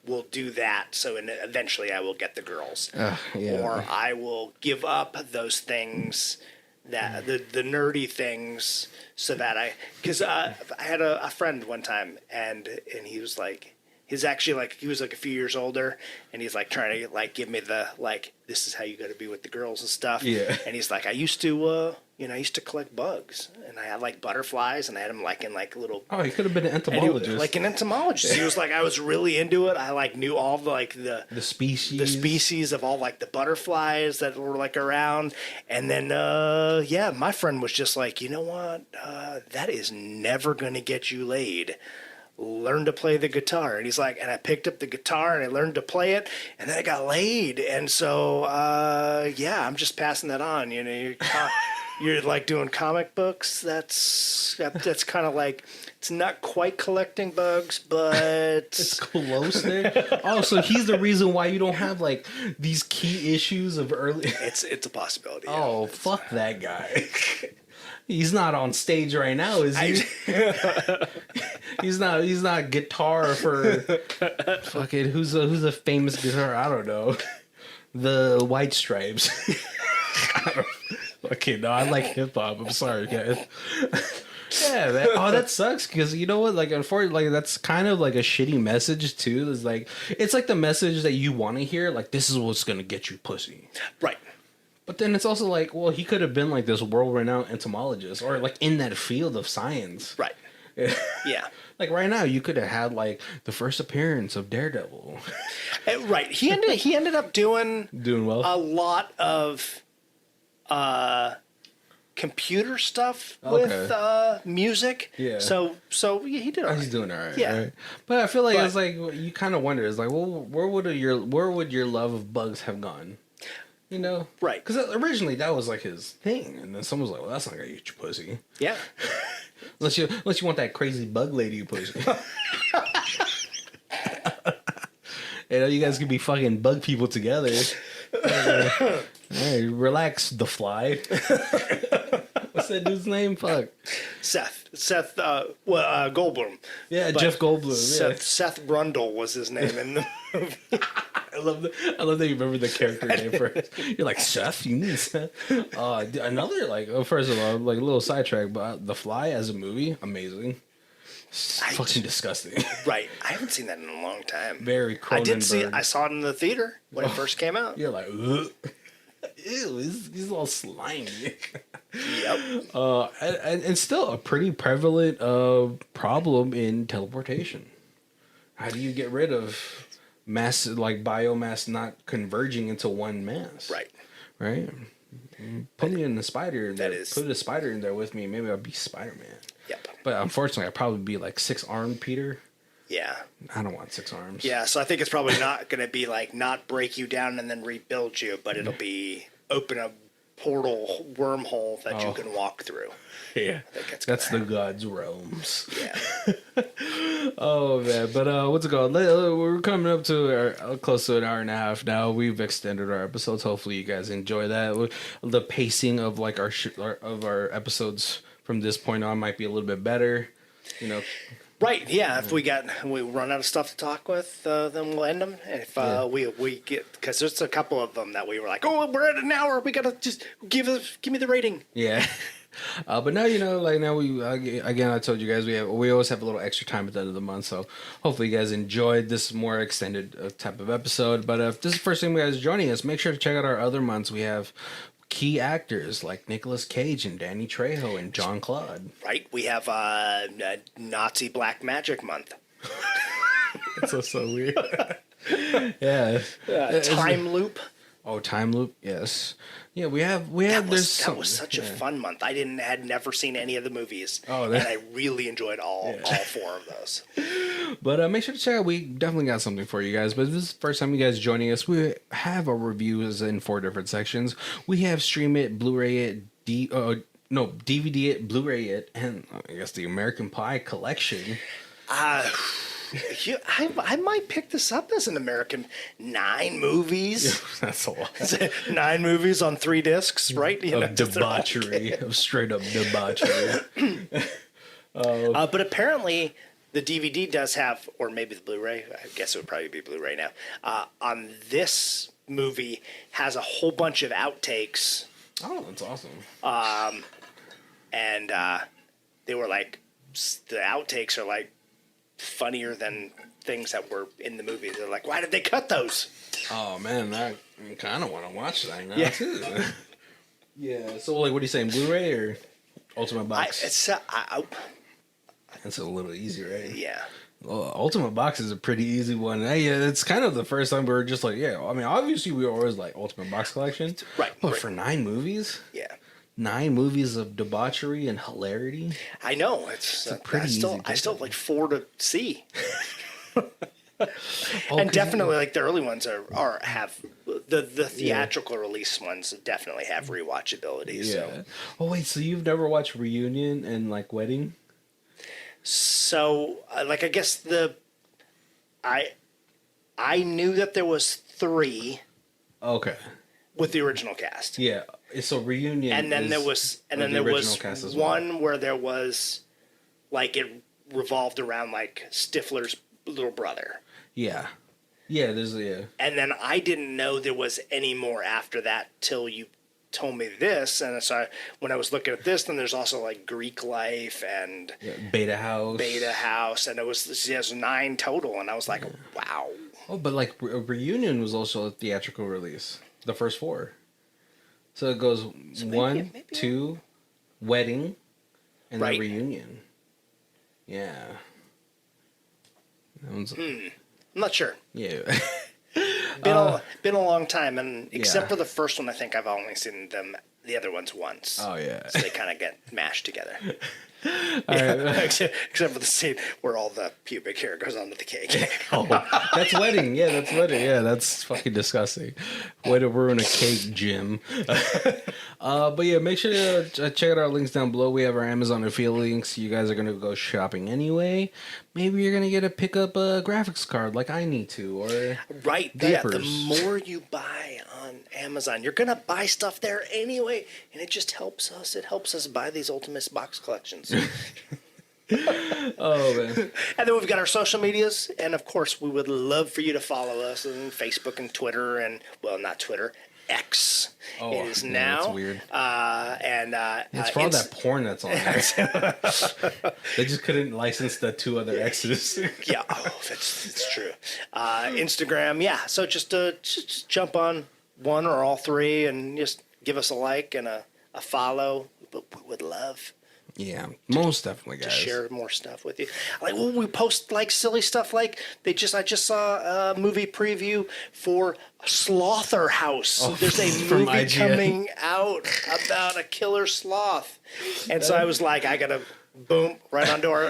will do that. So eventually I will get the girls. Or I will give up those things, that the nerdy things, so that because I had a friend one time, and he was like, he was like a few years older, and he's like trying to like give me the like, this is how you got to be with the girls and stuff. Yeah. And he's like, I used to collect bugs, and I had like butterflies, and I had them like in like little. Oh, he could have been an entomologist. Like an entomologist. He was like, I was really into it. I like knew all the like the species of all like the butterflies that were like around. And then my friend was just like, you know what? That is never gonna get you laid. Learn to play the guitar. And he's like, and I picked up the guitar and I learned to play it, and then I got laid. And so I'm just passing that on. You know, you're like doing comic books. That's kind of like, it's not quite collecting bugs, but it's close there. Oh, so he's the reason why you don't have like these key issues of early. It's a possibility. Oh, yeah. fuck that guy. He's not on stage right now, is he? He's not guitar for fucking who's a famous guitar? I don't know. The White Stripes. Okay, no, I like hip hop. I'm sorry, guys. Yeah, man. Oh, that sucks because you know what? Like, unfortunately, like that's kind of like a shitty message too. It's like the message that you want to hear. Like, this is what's gonna get you pussy, right? But then it's also like, well, he could have been like this world-renowned entomologist or like in that field of science. Right. Yeah. Like right now, you could have had like the first appearance of Daredevil. Right. He ended up doing well. A lot of computer stuff with music. Yeah. So he did all right. He's doing all right. Yeah. Right? But I feel like it's like you kind of wonder. It's like, well, where would your love of bugs have gone? You know? Right. Because originally that was like his thing. And then someone was like, well, that's not going to get you pussy. Yeah. unless you want that crazy bug lady pussy. You know, you guys could be fucking bug people together. Hey, relax, the fly. What's that dude's name? Fuck. Seth Goldblum. Yeah, But Jeff Goldblum. Yeah. Seth Brundle was his name in the movie. I love that you remember the character name first. You're like, Seth? You mean Seth? Another, like, first of all, like a little sidetrack, but The Fly as a movie, amazing. Fucking disgusting. Right. I haven't seen that in a long time. Very Cronenberg. I did see it. I saw it in the theater when it first came out. You're like, ugh. Ew, he's all slimy. Yep. And still a pretty prevalent problem in teleportation. How do you get rid of mass, like biomass not converging into one mass? Right? Put me in the spider. Put a spider in there with me. Maybe I'll be Spider-Man. Yep. But unfortunately, I'd probably be like 6-armed Peter. Yeah. I don't want 6 arms. Yeah, so I think it's probably not going to be like not break you down and then rebuild you, but it'll be open a portal wormhole that you can walk through. Yeah. I think That's the God's realms. Yeah. Oh man, but what's it called? We're coming up to close to an hour and a half now. We've extended our episodes. Hopefully, you guys enjoy that. The pacing of like our episodes from this point on might be a little bit better. You know. Right. Yeah. If we run out of stuff to talk with, then we'll end them. If we get, because there's a couple of them that we were like, oh, we're at an hour. We gotta just give me the rating. Yeah. But now, like now again, I told you guys we always have a little extra time at the end of the month. So hopefully you guys enjoyed this more extended type of episode. But if this is the first time you guys are joining us, make sure to check out our other months. We have key actors like Nicolas Cage and Danny Trejo and John Claude. Right. We have Nazi Black Magic Month. That's so weird. Yeah. Time Loop. Oh, Time Loop. Yes. Yeah, we have. That was such a fun month. I had never seen any of the movies. And I really enjoyed all 4 of those. But make sure to check out. We definitely got something for you guys. But if this is the first time you guys joining us, we have our reviews in 4 different sections. We have Stream It, Blu-ray It, DVD It, Blu-ray It, and I guess the American Pie collection. I might pick this up as an American. 9 movies. Yeah, that's a lot. 9 movies on 3 discs, right? Of debauchery, of straight up debauchery. But apparently the DVD does have, or maybe the Blu-ray, I guess it would probably be Blu-ray now, on this movie has a whole bunch of outtakes. Oh, that's awesome. And they were like, the outtakes are like funnier than things that were in the movie. They're like, why did they cut those? Oh man, I kind of want to watch that now too. Yeah. So like, what are you saying, Blu-ray or Ultimate Box? That's a little easy, right? Yeah. Well, Ultimate Box is a pretty easy one. Hey, it's kind of the first time we were just like, yeah. I mean, obviously we were always like Ultimate Box Collection, right? But for 9 movies, 9 movies of debauchery and hilarity. I know it's pretty easy. I still have like 4 to see. And definitely, like the early ones have the theatrical release ones definitely have rewatchability. Yeah. So. Oh wait, so you've never watched Reunion and like Wedding? So, like, I guess I knew that there was 3. Okay. With the original cast. Yeah. So Reunion. And then there was one where there was, like, it revolved around like Stifler's little brother. Yeah. Yeah. And then I didn't know there was any more after that till you told me this, and so when I was looking at this, then there's also like Greek Life and Beta House, and it was 9 total, and I was like, wow. Oh, but like Reunion was also a theatrical release, the first 4. So it goes 1, 2, Wedding, and then Reunion. Yeah. That one's. I'm not sure. Yeah. Been a long time, and except for the first one, I think I've only seen the other ones once. Oh yeah, so they kind of get mashed together. Right. Except for the scene where all the pubic hair goes onto the cake. Oh, that's Wedding. Yeah, that's Wedding. Yeah, that's fucking disgusting. Way to ruin a cake, Jim. But yeah, make sure to check out our links down below. We have our Amazon affiliate links. You guys are gonna go shopping anyway. Maybe you're gonna get to pick up a graphics card like I need to, or diapers. Yeah, the more you buy on Amazon, you're gonna buy stuff there anyway, and it just helps us. It helps us buy these Ultimate Box collections. Oh man. And then we've got our social medias, and of course we would love for you to follow us on Facebook and Twitter, and well, not Twitter, X. Oh, it is now. That's weird. It's for all that porn that's on there. They just couldn't license the 2 other X's. Yeah, that's true. Instagram, yeah. So just jump on one or all 3 and just give us a like and a follow. But we would love. Yeah, most definitely, guys. To share more stuff with you. Like when we post like silly stuff, like I just saw a movie preview for Slaughterhouse. Oh, there's a movie coming out about a killer sloth, and so I was like, I gotta Boom! Right onto our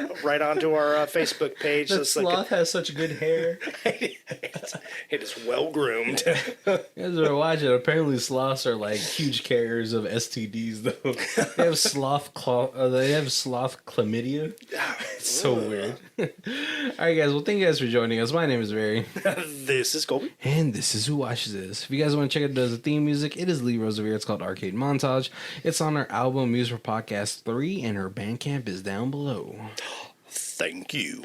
Facebook page. That It's sloth has such good hair. it is well groomed. As we're watching, apparently sloths are like huge carriers of STDs. Though they have sloth chlamydia. It's so weird. All right, guys. Well, thank you guys for joining us. My name is Barry, This is Colby. and this is Who Watches This. If you guys want to check out the theme music, it is Lee Rosevere. It's called Arcade Montage. It's on her album Music for Podcast 3, and her Bandcamp is down below. Thank you.